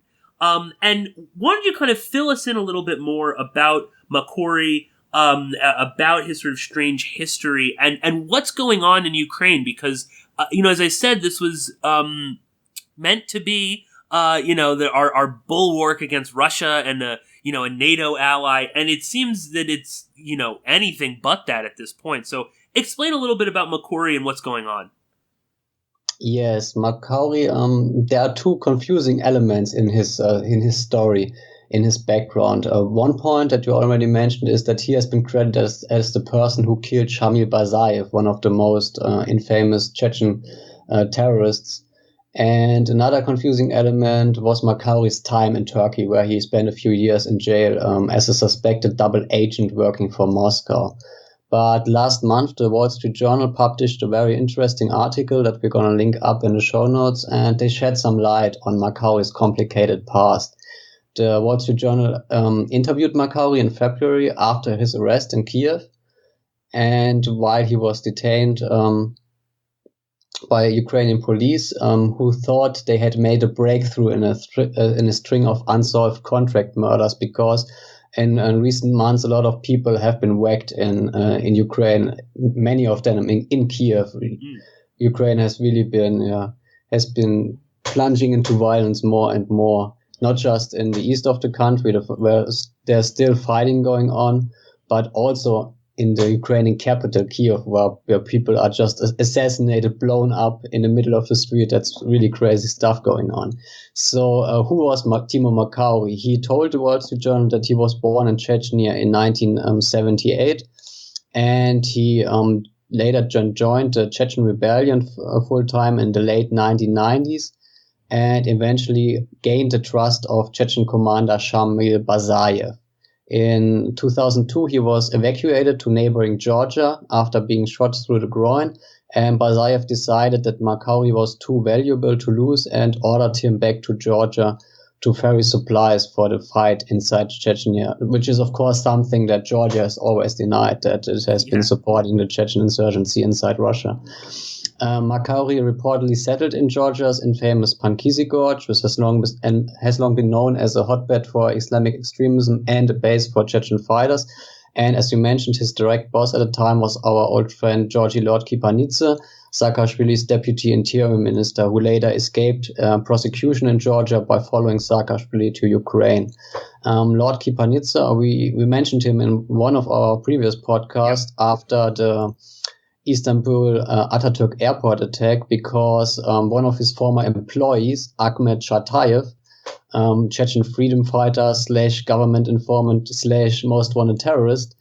And why don't you kind of fill us in a little bit more about Makuri, about his sort of strange history and what's going on in Ukraine? Because, as I said, this was meant to be, our bulwark against Russia and, a NATO ally. And it seems that it's, anything but that at this point. So explain a little bit about Makuri and what's going on. Yes, Makuri. There are 2 confusing elements in his story, in his background. One point that you already mentioned is that he has been credited as the person who killed Shamil Basayev, one of the most infamous Chechen terrorists. And another confusing element was Makuri's time in Turkey, where he spent a few years in jail as a suspected double agent working for Moscow. But last month, the Wall Street Journal published a very interesting article that we're going to link up in the show notes, and they shed some light on Makuri's complicated past. The Wall Street Journal interviewed Makuri in February after his arrest in Kiev, and while he was detained by Ukrainian police, who thought they had made a breakthrough in a string of unsolved contract murders, because in recent months, a lot of people have been whacked in Ukraine. Many of them in Kiev. Ukraine has really been plunging into violence more and more. Not just in the east of the country, where there's still fighting going on, but also in the Ukrainian capital, Kiev, where people are just assassinated, blown up in the middle of the street. That's really crazy stuff going on. So who was Timo Makuri? He told the Wall Street Journal that he was born in Chechnya in 1978, and he later joined the Chechen rebellion full-time in the late 1990s, and eventually gained the trust of Chechen commander Shamil Basayev. In 2002, he was evacuated to neighboring Georgia after being shot through the groin, and Basayev decided that Makuri was too valuable to lose and ordered him back to Georgia to ferry supplies for the fight inside Chechnya, which is, of course, something that Georgia has always denied, that it has been supporting the Chechen insurgency inside Russia. Makuri reportedly settled in Georgia's infamous Pankisi Gorge, which has long been known as a hotbed for Islamic extremism and a base for Chechen fighters. And as you mentioned, his direct boss at the time was our old friend Georgy Lord Kipanidze, Saakashvili's deputy interior minister, who later escaped prosecution in Georgia by following Saakashvili to Ukraine. Lord Kipanidze, we mentioned him in one of our previous podcasts after the Istanbul Ataturk airport attack, because one of his former employees, Ahmet Chatayev, Chechen freedom fighter / government informant / most wanted terrorist,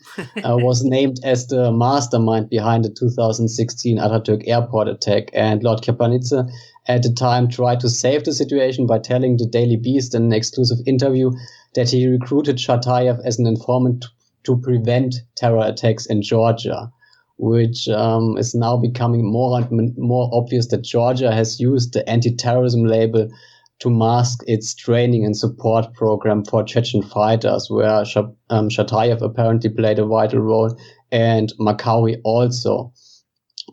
was named as the mastermind behind the 2016 Atatürk airport attack. And Lord Kepanidze at the time tried to save the situation by telling the Daily Beast in an exclusive interview that he recruited Chatayev as an informant to prevent terror attacks in Georgia, which is now becoming more and more obvious that Georgia has used the anti-terrorism label to mask its training and support program for Chechen fighters, where Chatayev apparently played a vital role, and Makawi also.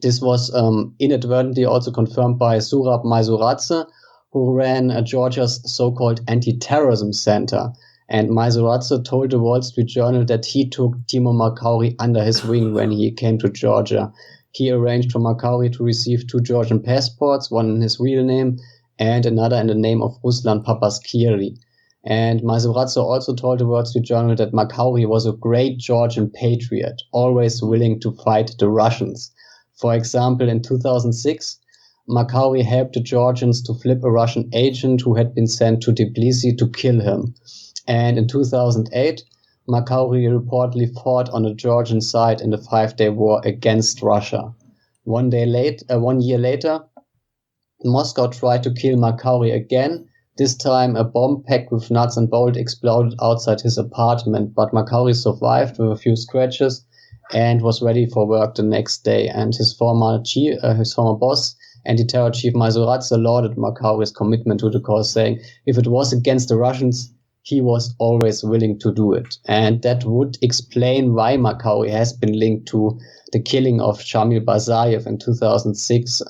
This was inadvertently also confirmed by Surab Maizuradze, who ran Georgia's so-called anti-terrorism center. And Maizuradze told the Wall Street Journal that he took Timur Makawi under his wing when he came to Georgia. He arranged for Makawi to receive 2 Georgian passports, one in his real name and another in the name of Ruslan Papaskiri. And Maizuradze also told the Wall Street Journal that Makawi was a great Georgian patriot, always willing to fight the Russians. For example, in 2006, Makawi helped the Georgians to flip a Russian agent who had been sent to Tbilisi to kill him. And in 2008, Makawi reportedly fought on the Georgian side in the 5-day war against Russia. 1 year later, Moscow tried to kill Makawi again. This time, a bomb packed with nuts and bolts exploded outside his apartment, but Makawi survived with a few scratches and was ready for work the next day. And his former boss, anti-terror chief Maizuradze, lauded Makawi's commitment to the cause, saying, "If it was against the Russians, he was always willing to do it." And that would explain why Makawi has been linked to the killing of Shamil Basayev in 2006.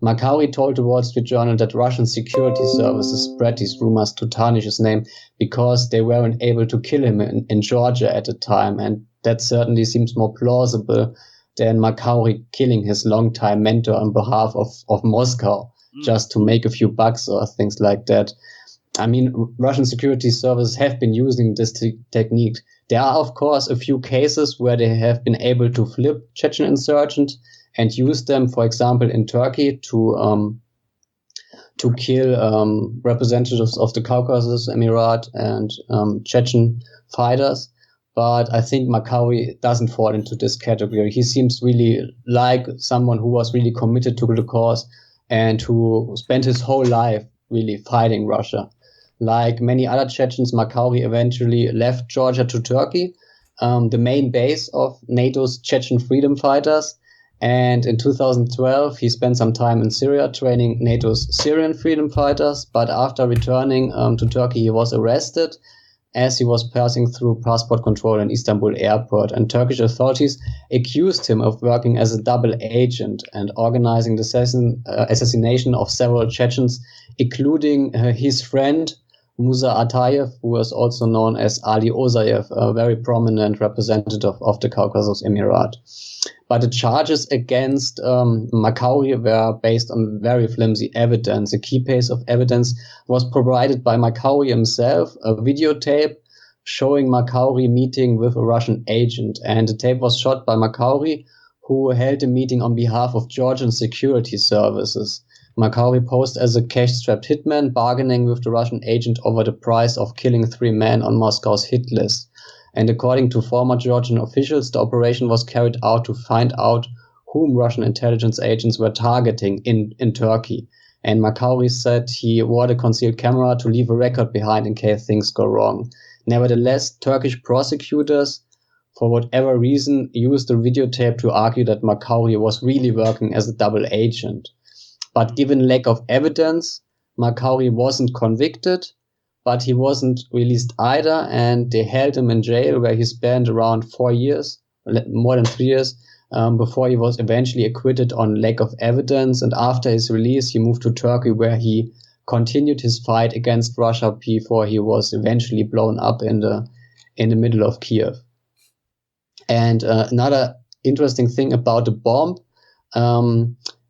Makawi told the Wall Street Journal that Russian security services spread these rumors to tarnish his name because they weren't able to kill him in Georgia at the time. And that certainly seems more plausible than Makawi killing his longtime mentor on behalf of Moscow just to make a few bucks or things like that. I mean, Russian security services have been using this technique. There are, of course, a few cases where they have been able to flip Chechen insurgents and use them, for example, in Turkey to kill representatives of the Caucasus Emirate and Chechen fighters. But I think Makawi doesn't fall into this category. He seems really like someone who was really committed to the cause and who spent his whole life really fighting Russia. Like many other Chechens, Makawi eventually left Georgia to Turkey, the main base of NATO's Chechen freedom fighters. And in 2012, he spent some time in Syria training NATO's Syrian freedom fighters. But after returning to Turkey, he was arrested as he was passing through passport control in Istanbul airport. And Turkish authorities accused him of working as a double agent and organizing the assassination of several Chechens, including his friend Musa Atayev, who was also known as Ali Ozayev, a very prominent representative of the Caucasus Emirate. But the charges against Makawi were based on very flimsy evidence. A key piece of evidence was provided by Makawi himself, a videotape showing Makawi meeting with a Russian agent. And the tape was shot by Makawi, who held a meeting on behalf of Georgian security services. Makawi posed as a cash-strapped hitman, bargaining with the Russian agent over the price of killing 3 men on Moscow's hit list. And according to former Georgian officials, the operation was carried out to find out whom Russian intelligence agents were targeting in Turkey. And Makawi said he wore the concealed camera to leave a record behind in case things go wrong. Nevertheless, Turkish prosecutors, for whatever reason, used the videotape to argue that Makawi was really working as a double agent. But given lack of evidence, Makawi wasn't convicted, but he wasn't released either, and they held him in jail where he spent around 4 years, more than 3 years, before he was eventually acquitted on lack of evidence. And after his release, he moved to Turkey, where he continued his fight against Russia before he was eventually blown up in the middle of Kiev. And another interesting thing about the bomb,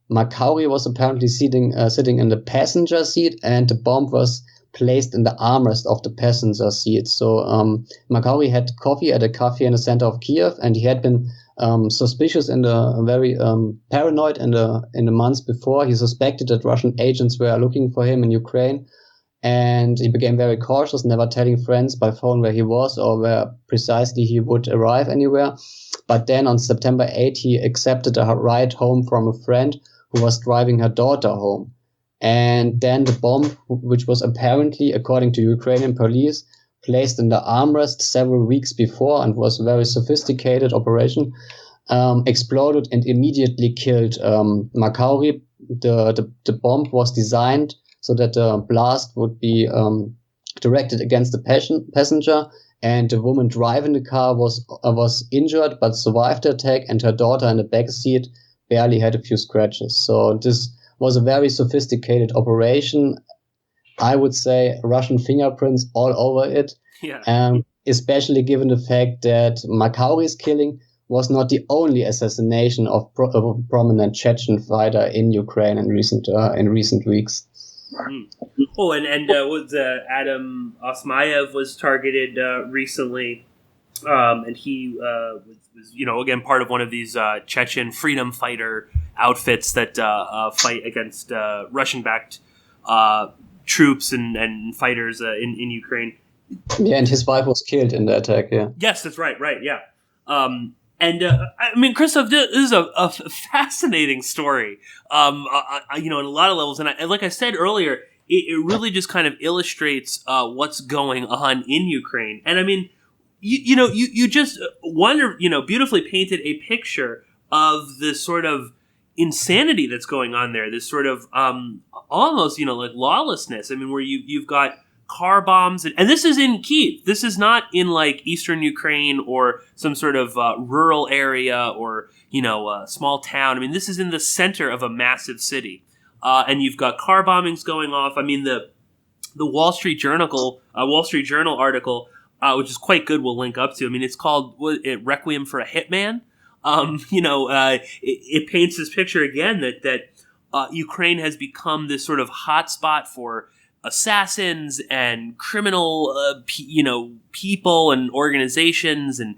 Makawi was apparently sitting in the passenger seat, and the bomb was placed in the armrest of the passenger seat. So Makawi had coffee at a cafe in the center of Kiev, and he had been suspicious and very paranoid in the months before. He suspected that Russian agents were looking for him in Ukraine, And he became very cautious, never telling friends by phone where he was or where precisely he would arrive anywhere. But then on September 8, he accepted a ride home from a friend who was driving her daughter home. And then the bomb, which was apparently, according to Ukrainian police, placed in the armrest several weeks before and was a very sophisticated operation, exploded and immediately killed Makauri. The bomb was designed so that the blast would be directed against the passenger, and the woman driving the car was injured but survived the attack, and her daughter in the back seat barely had a few scratches. So this was a very sophisticated operation. I would say Russian fingerprints all over it, especially given the fact that Makauri's killing was not the only assassination of a prominent Chechen fighter in Ukraine in recent weeks. Oh, and was Adam Osmayev was targeted recently, and he was again part of one of these Chechen freedom fighter outfits that fight against Russian-backed troops and fighters in Ukraine. Yeah, and his wife was killed in the attack. Yeah. Yes, that's right. Right. Yeah. I mean, Christoph, this is a fascinating story, in a lot of levels. And like I said earlier, it really just kind of illustrates what's going on in Ukraine. And I mean, you just beautifully painted a picture of the sort of insanity that's going on there. This sort of almost, like lawlessness. I mean, where you've got car bombs, and this is in Kyiv. This is not in like eastern Ukraine or some sort of rural area or a small town. I mean, this is in the center of a massive city, and you've got car bombings going off. I mean, the Wall Street Journal article, which is quite good, we'll link up to. I mean, it's called "Requiem for a Hitman." It paints this picture again that Ukraine has become this sort of hotspot for assassins and criminal, people and organizations and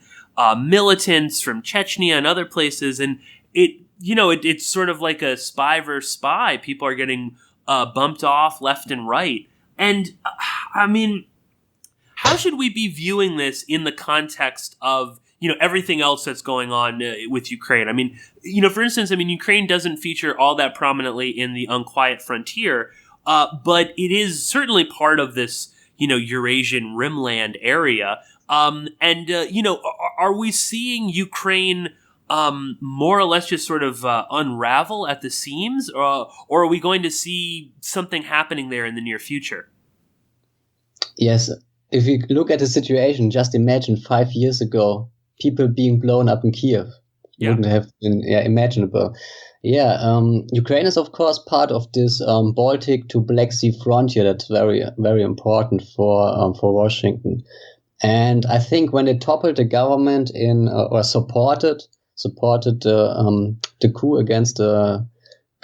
militants from Chechnya and other places. And it's sort of like a spy versus spy. People are getting bumped off left and right. And I mean, how should we be viewing this in the context of everything else that's going on with Ukraine? I mean, for instance, Ukraine doesn't feature all that prominently in the Unquiet Frontier. But it is certainly part of this, Eurasian Rimland area. Are we seeing Ukraine more or less just sort of unravel at the seams? Or are we going to see something happening there in the near future? Yes. If you look at the situation, just imagine 5 years ago, people being blown up in Kiev. Wouldn't have been imaginable. Yeah, Ukraine is of course part of this Baltic to Black Sea frontier that's very, very important for Washington. And I think when they toppled the government or supported the coup against the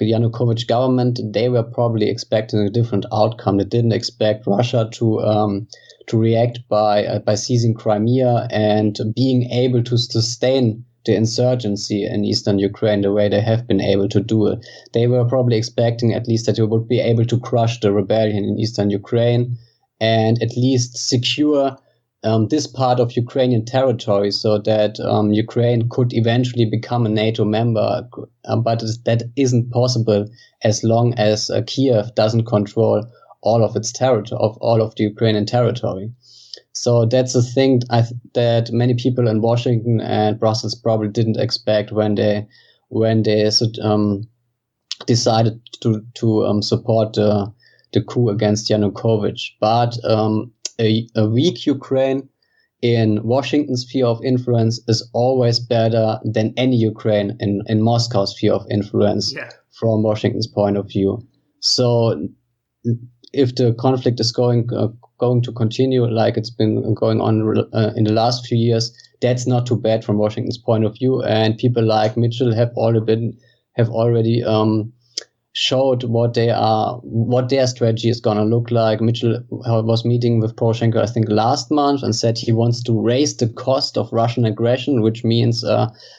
Yanukovych government, they were probably expecting a different outcome. They didn't expect Russia to react by seizing Crimea and being able to sustain the insurgency in eastern Ukraine the way they have been able to do it. They were probably expecting at least that they would be able to crush the rebellion in eastern Ukraine and at least secure this part of Ukrainian territory so that Ukraine could eventually become a NATO member. But that isn't possible as long as Kiev doesn't control all of its territory, of all of the Ukrainian territory. So that's a thing that many people in Washington and Brussels probably didn't expect when they decided to support the coup against Yanukovych. But a weak Ukraine in Washington's sphere of influence is always better than any Ukraine in Moscow's sphere of influence from Washington's point of view. So if the conflict is going to continue like it's been going on in the last few years, that's not too bad from Washington's point of view. And people like Mitchell have already showed what their strategy is going to look like. Mitchell was meeting with Poroshenko, I think, last month, and said he wants to raise the cost of Russian aggression, which means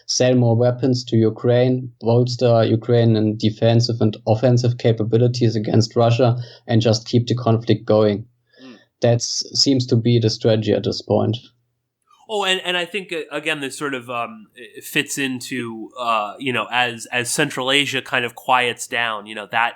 sell more weapons to Ukraine, bolster Ukrainian defensive and offensive capabilities against Russia, and just keep the conflict going. That seems to be the strategy at this point. Oh, and I think, again, this sort of fits into, as Central Asia kind of quiets down, that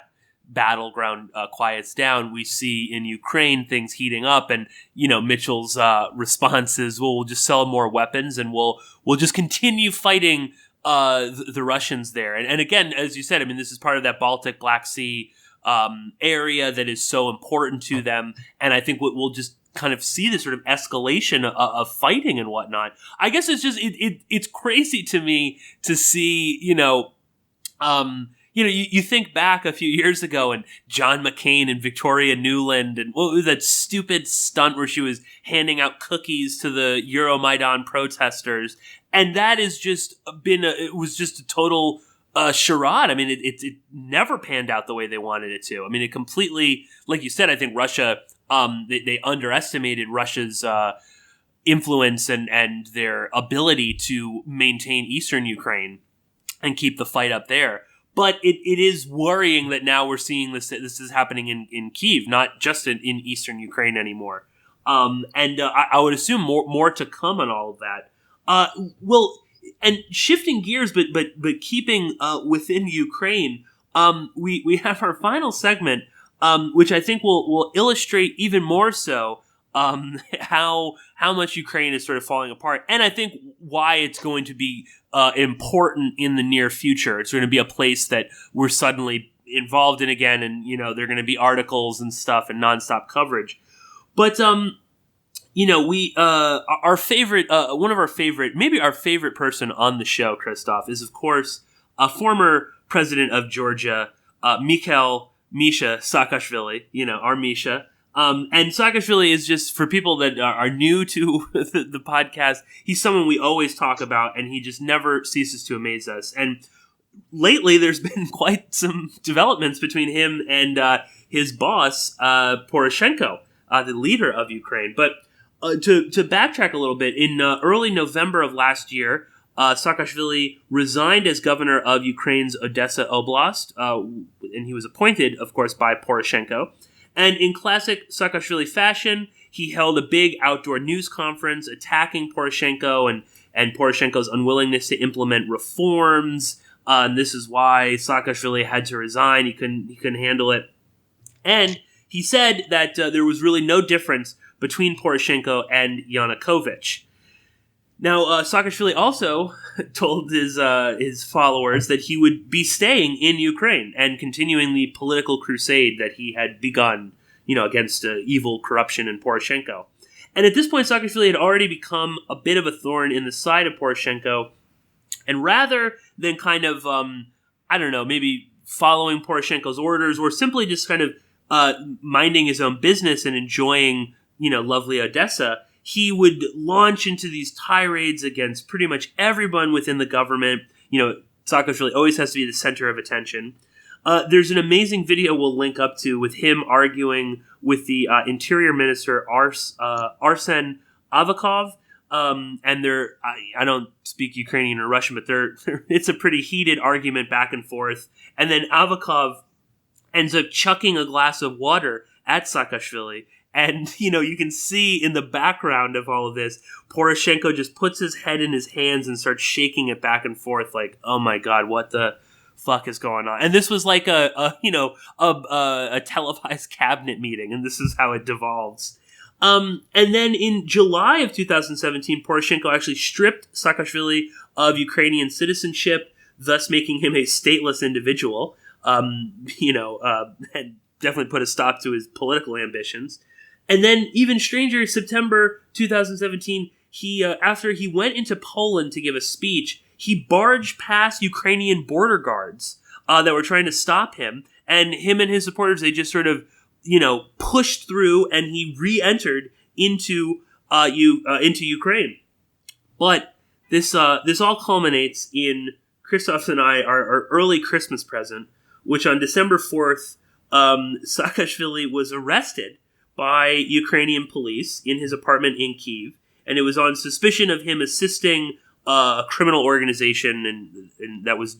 battleground quiets down, we see in Ukraine things heating up, and, Mitchell's response is, well, we'll just sell more weapons, and we'll just continue fighting the Russians there. And again, as you said, I mean, this is part of that Baltic Black Sea area that is so important to them, and I think we'll just kind of see this sort of escalation of fighting and whatnot. I guess it's just it's crazy to me to see, you think back a few years ago and John McCain and Victoria Nuland, and what was that stupid stunt where she was handing out cookies to the Euromaidan protesters, and that has just it was just a total charade. I mean, it never panned out the way they wanted it to. I mean, it completely, like you said, I think Russia, they underestimated Russia's influence and their ability to maintain eastern Ukraine and keep the fight up there. But it is worrying that now we're seeing this is happening in Kyiv, not just in eastern Ukraine anymore. I would assume more to come on all of that. And shifting gears, but keeping within Ukraine, we have our final segment, which I think will illustrate even more so how much Ukraine is sort of falling apart, and I think why it's going to be important in the near future. It's going to be a place that we're suddenly involved in again, and there are going to be articles and stuff and nonstop coverage. But we our favorite, one of our favorite, maybe our favorite person on the show, Christoph, is of course a former president of Georgia, Misha Saakashvili, our Misha. And Saakashvili is, just for people that are new to the podcast, he's someone we always talk about, and he just never ceases to amaze us. And lately, there's been quite some developments between him and his boss, Poroshenko, the leader of Ukraine. But to backtrack a little bit, in early November of last year, Saakashvili resigned as governor of Ukraine's Odessa Oblast, and he was appointed, of course, by Poroshenko. And in classic Saakashvili fashion, he held a big outdoor news conference attacking Poroshenko and Poroshenko's unwillingness to implement reforms. And this is why Saakashvili had to resign. He couldn't handle it. And he said that there was really no difference between Poroshenko and Yanukovych. Now, Saakashvili also told his followers that he would be staying in Ukraine and continuing the political crusade that he had begun, against evil corruption in Poroshenko. And at this point, Saakashvili had already become a bit of a thorn in the side of Poroshenko. And rather than kind of, maybe following Poroshenko's orders or simply just kind of minding his own business and enjoying, lovely Odessa, he would launch into these tirades against pretty much everyone within the government. Saakashvili always has to be the center of attention. There's an amazing video we'll link up to with him arguing with the Interior Minister Arsen Avakov. And I don't speak Ukrainian or Russian, but it's a pretty heated argument back and forth. And then Avakov ends up chucking a glass of water at Saakashvili. And, you can see in the background of all of this, Poroshenko just puts his head in his hands and starts shaking it back and forth like, oh my God, what the fuck is going on? And this was like a televised cabinet meeting, and this is how it devolves. And then in July of 2017, Poroshenko actually stripped Saakashvili of Ukrainian citizenship, thus making him a stateless individual, and definitely put a stop to his political ambitions. And then, even stranger, September 2017, he after he went into Poland to give a speech, he barged past Ukrainian border guards that were trying to stop him. And him and his supporters, they just sort of, pushed through, and he re-entered into Ukraine. But this all culminates in Christoph and I, our early Christmas present, which on December 4th, Saakashvili was arrested by Ukrainian police in his apartment in Kyiv, and it was on suspicion of him assisting a criminal organization and that was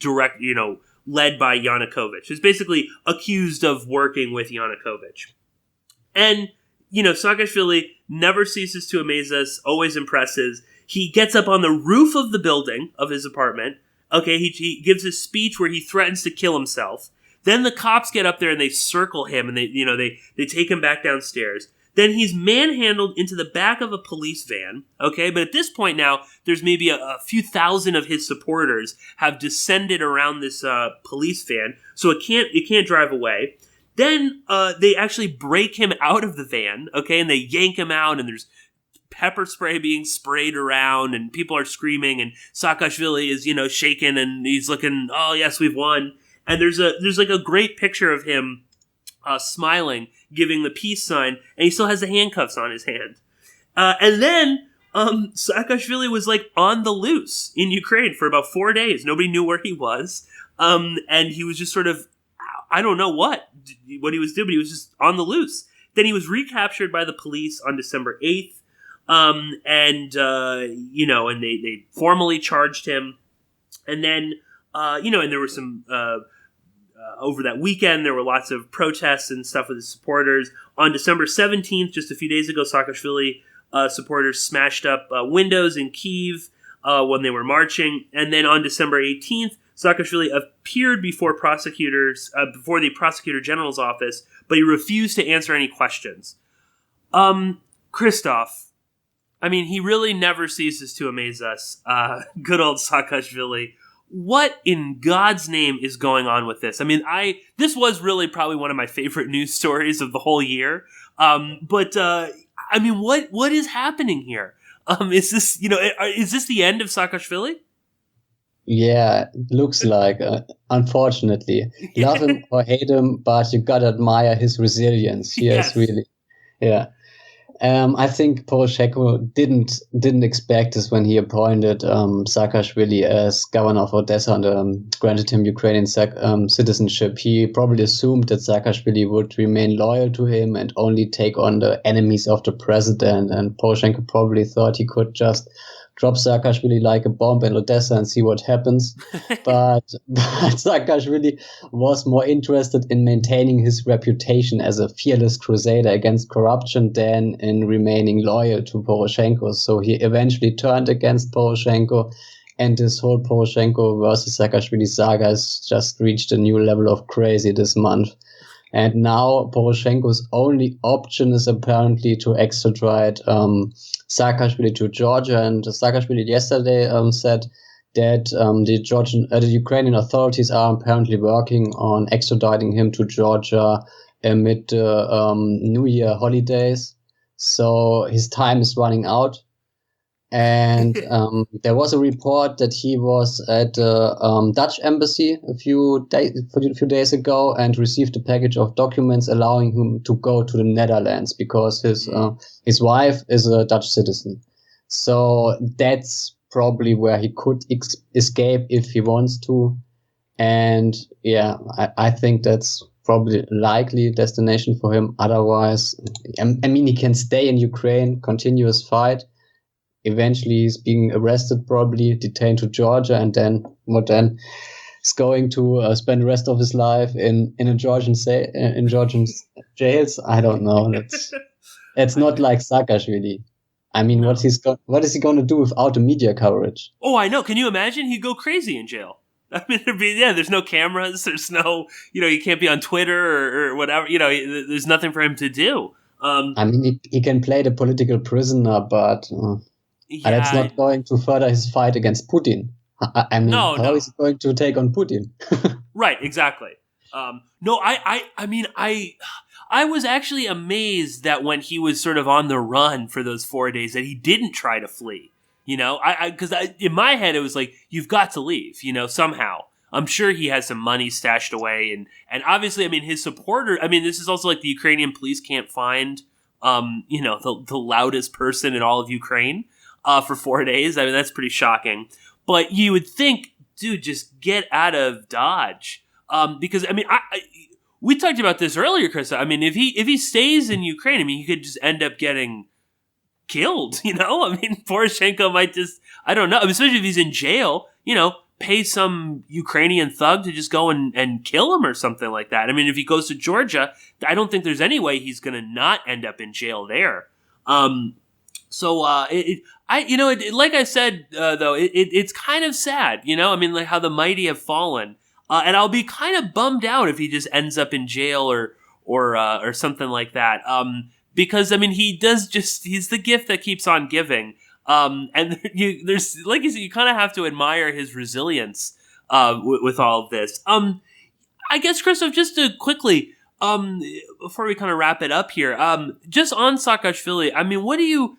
led by Yanukovych. He's basically accused of working with Yanukovych. And, Saakashvili never ceases to amaze us, always impresses. He gets up on the roof of the building of his apartment. Okay, he gives a speech where he threatens to kill himself. Then the cops get up there and they circle him and they take him back downstairs. Then he's manhandled into the back of a police van. Okay, but at this point now, there's maybe a few thousand of his supporters have descended around this police van, so it can't drive away. Then they actually break him out of the van. Okay, and they yank him out, and there's pepper spray being sprayed around, and people are screaming, and Saakashvili is shaken, and he's looking, oh yes, we've won. And there's like a great picture of him smiling, giving the peace sign, and he still has the handcuffs on his hand. And then Saakashvili was like on the loose in Ukraine for about 4 days. Nobody knew where he was, and he was just sort of, I don't know what he was doing, but he was just on the loose. Then he was recaptured by the police on December 8th, and they formally charged him, and then and there were some. Over that weekend, there were lots of protests and stuff with his supporters. On December 17th, just a few days ago, Saakashvili supporters smashed up windows in Kyiv when they were marching. And then on December 18th, Saakashvili appeared before before the Prosecutor General's office, but he refused to answer any questions. Christoph, he really never ceases to amaze us. Good old Saakashvili. What in God's name is going on with this? This was really probably one of my favorite news stories of the whole year. What is happening here? Is this the end of Saakashvili? Yeah, looks like, unfortunately. Love him or hate him, but you gotta admire his resilience. Yes, really. Yeah. I think Poroshenko didn't expect this when he appointed Saakashvili as governor of Odessa and granted him Ukrainian citizenship. He probably assumed that Saakashvili would remain loyal to him and only take on the enemies of the president. And Poroshenko probably thought he could just drop Saakashvili like a bomb in Odessa and see what happens. But Saakashvili was more interested in maintaining his reputation as a fearless crusader against corruption than in remaining loyal to Poroshenko. So he eventually turned against Poroshenko, and this whole Poroshenko versus Saakashvili saga has just reached a new level of crazy this month. And now Poroshenko's only option is apparently to extradite Saakashvili to Georgia. And Saakashvili yesterday said that the Ukrainian authorities are apparently working on extraditing him to Georgia amid the New Year holidays. So his time is running out. And there was a report that he was at the Dutch embassy a few days ago and received a package of documents allowing him to go to the Netherlands because his wife is a Dutch citizen. So that's probably where he could escape if he wants to. And yeah, I think that's probably likely destination for him. Otherwise, he can stay in Ukraine, continue his fight. Eventually, he's being arrested, probably detained to Georgia, and then is going to spend the rest of his life in Georgian jails. I don't know. It's not like Saakashvili. No. What is he going to do without the media coverage? Oh, I know. Can you imagine? He'd go crazy in jail. There's no cameras. There's no, you can't be on Twitter or whatever. There's nothing for him to do. He can play the political prisoner, but. And it's not going to further his fight against Putin. How is he going to take on Putin? Right, exactly. I was actually amazed that when he was sort of on the run for those 4 days that he didn't try to flee. Because in my head it was like, you've got to leave, somehow. I'm sure he has some money stashed away, and obviously, his supporter. This is also like the Ukrainian police can't find, the loudest person in all of Ukraine. For 4 days. That's pretty shocking. But you would think, dude, just get out of Dodge. Because I mean, we talked about this earlier, Chris. I mean, if he stays in Ukraine, I mean, he could just end up getting killed. You know, I mean, Poroshenko might just, I don't know, especially if he's in jail. You know, pay some Ukrainian thug to just go and kill him or something like that. I mean, if he goes to Georgia, I don't think there's any way he's going to not end up in jail there. Like I said, though, it's kind of sad, you know, I mean, like how the mighty have fallen. And I'll be kind of bummed out if he just ends up in jail or something like that. Because I mean, he's the gift that keeps on giving. And there's, like you said, you kind of have to admire his resilience, with all of this. I guess, Christoph, just to quickly, before we kind of wrap it up here, just on Saakashvili, I mean, what do you,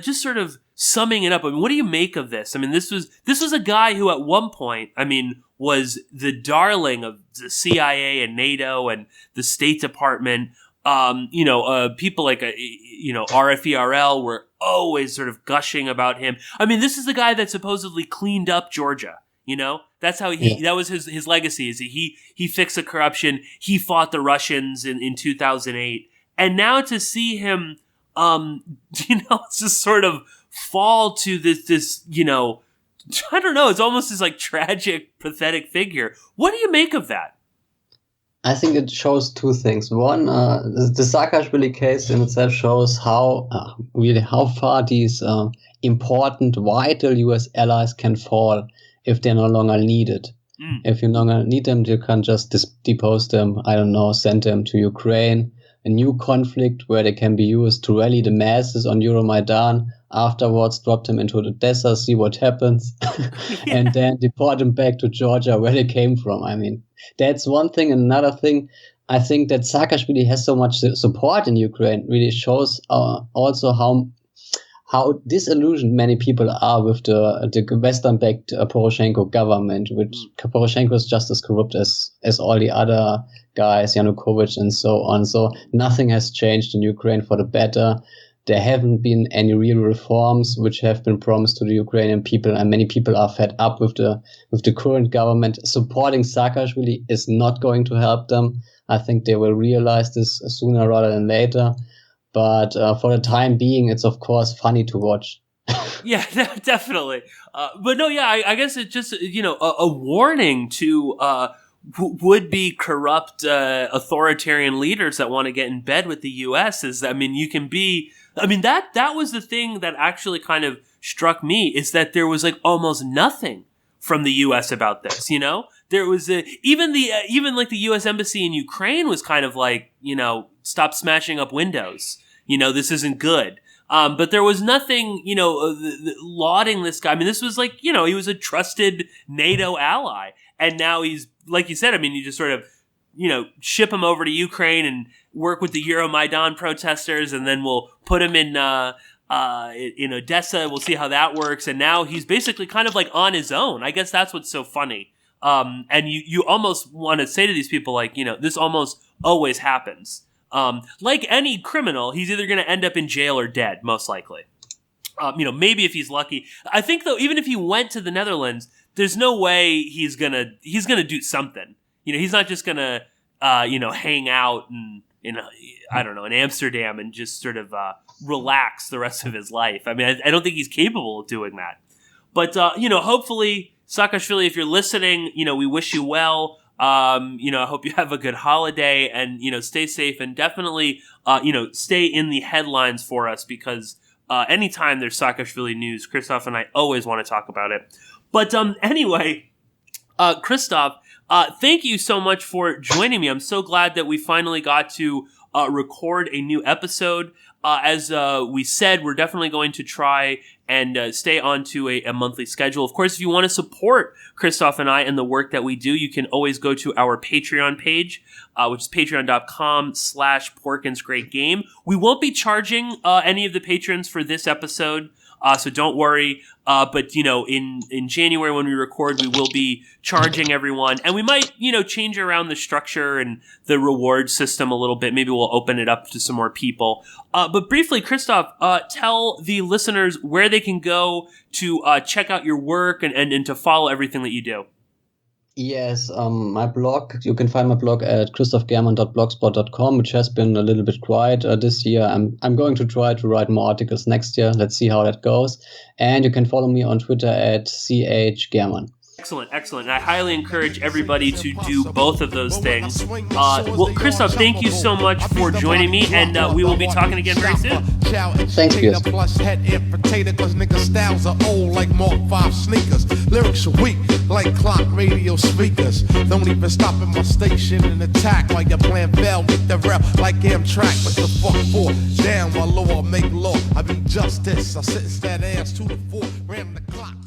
just sort of summing it up, I mean, what do you make of this? I mean, this was a guy who at one point, I mean, was the darling of the CIA and NATO and the State Department. People like, RFERL were always sort of gushing about him. I mean, this is the guy that supposedly cleaned up Georgia. You know, that's how that was his legacy, is he fixed the corruption. He fought the Russians in 2008. And now to see him, just sort of fall to this, I don't know, it's almost this like tragic, pathetic figure. What do you make of that? I think it shows two things. One, the Saakashvili case in itself shows how far these important, vital U.S. allies can fall if they're no longer needed. If you no longer need them, you can just depose them, I don't know, send them to Ukraine, a new conflict where they can be used to rally the masses on Euromaidan, afterwards drop them into the desert, see what happens, and then deport them back to Georgia where they came from. I mean, that's one thing. And another thing, I think that Saakashvili has so much support in Ukraine really shows also how disillusioned many people are with the Western-backed Poroshenko government, which Poroshenko is just as corrupt as all the other guys, Yanukovych and so on. So nothing has changed in Ukraine for the better. There haven't been any real reforms which have been promised to the Ukrainian people, and many people are fed up with the current government. Supporting Saakashvili is not going to help them. I think they will realize this sooner rather than later. But for the time being, it's of course funny to watch. Yeah, definitely. But no, yeah, I guess it's just, a warning to would-be corrupt authoritarian leaders that want to get in bed with the U.S. is, I mean, that was the thing that actually kind of struck me, is that there was like almost nothing from the U.S. about this, There was even the U.S. embassy in Ukraine was kind of like, stop smashing up windows. This isn't good. But there was nothing, lauding this guy. I mean, this was like, he was a trusted NATO ally. And now he's, like you said, I mean, you just sort of, ship him over to Ukraine and work with the Euromaidan protesters, and then we'll put him in Odessa. We'll see how that works. And now he's basically kind of like on his own. I guess that's what's so funny. And you almost want to say to these people, like, this almost always happens. Like any criminal, he's either going to end up in jail or dead, most likely. Maybe if he's lucky. I think, though, even if he went to the Netherlands, there's no way he's gonna do something. He's not just gonna, hang out in Amsterdam and just sort of relax the rest of his life. I mean, I don't think he's capable of doing that. But hopefully, Saakashvili, if you're listening, we wish you well. I hope you have a good holiday, and, stay safe, and definitely, stay in the headlines for us, because anytime there's Saakashvili news, Christoph and I always want to talk about it. But anyway, Christoph, thank you so much for joining me. I'm so glad that we finally got to record a new episode. As we said, we're definitely going to try and stay on to a monthly schedule. Of course, if you want to support Christoph and I and the work that we do, you can always go to our Patreon page, which is patreon.com/Porkins Great Game. We won't be charging any of the patrons for this episode, so don't worry. But, in January when we record, we will be charging everyone. And we might, change around the structure and the reward system a little bit. Maybe we'll open it up to some more people. But briefly, Christoph, tell the listeners where they can go to check out your work and to follow everything that you do. Yes, my blog, you can find my blog at christophgerman.blogspot.com, which has been a little bit quiet this year. I'm going to try to write more articles next year. Let's see how that goes. And you can follow me on Twitter at chgerman. Excellent, excellent. And I highly encourage everybody to do both of those things. Well, Christoph, thank you so much for joining me, and we will be talking again very soon. Thanks, Piers. Plus head and potato, cause nigga styles are old like Mark 5 sneakers. Lyrics are weak like clock radio speakers. Don't even stop at my station and attack while you're playing bell with the rep like Amtrak. What the fuck for? Damn, while law make law. I be justice. I sentence that ass to the 4, ram the clock.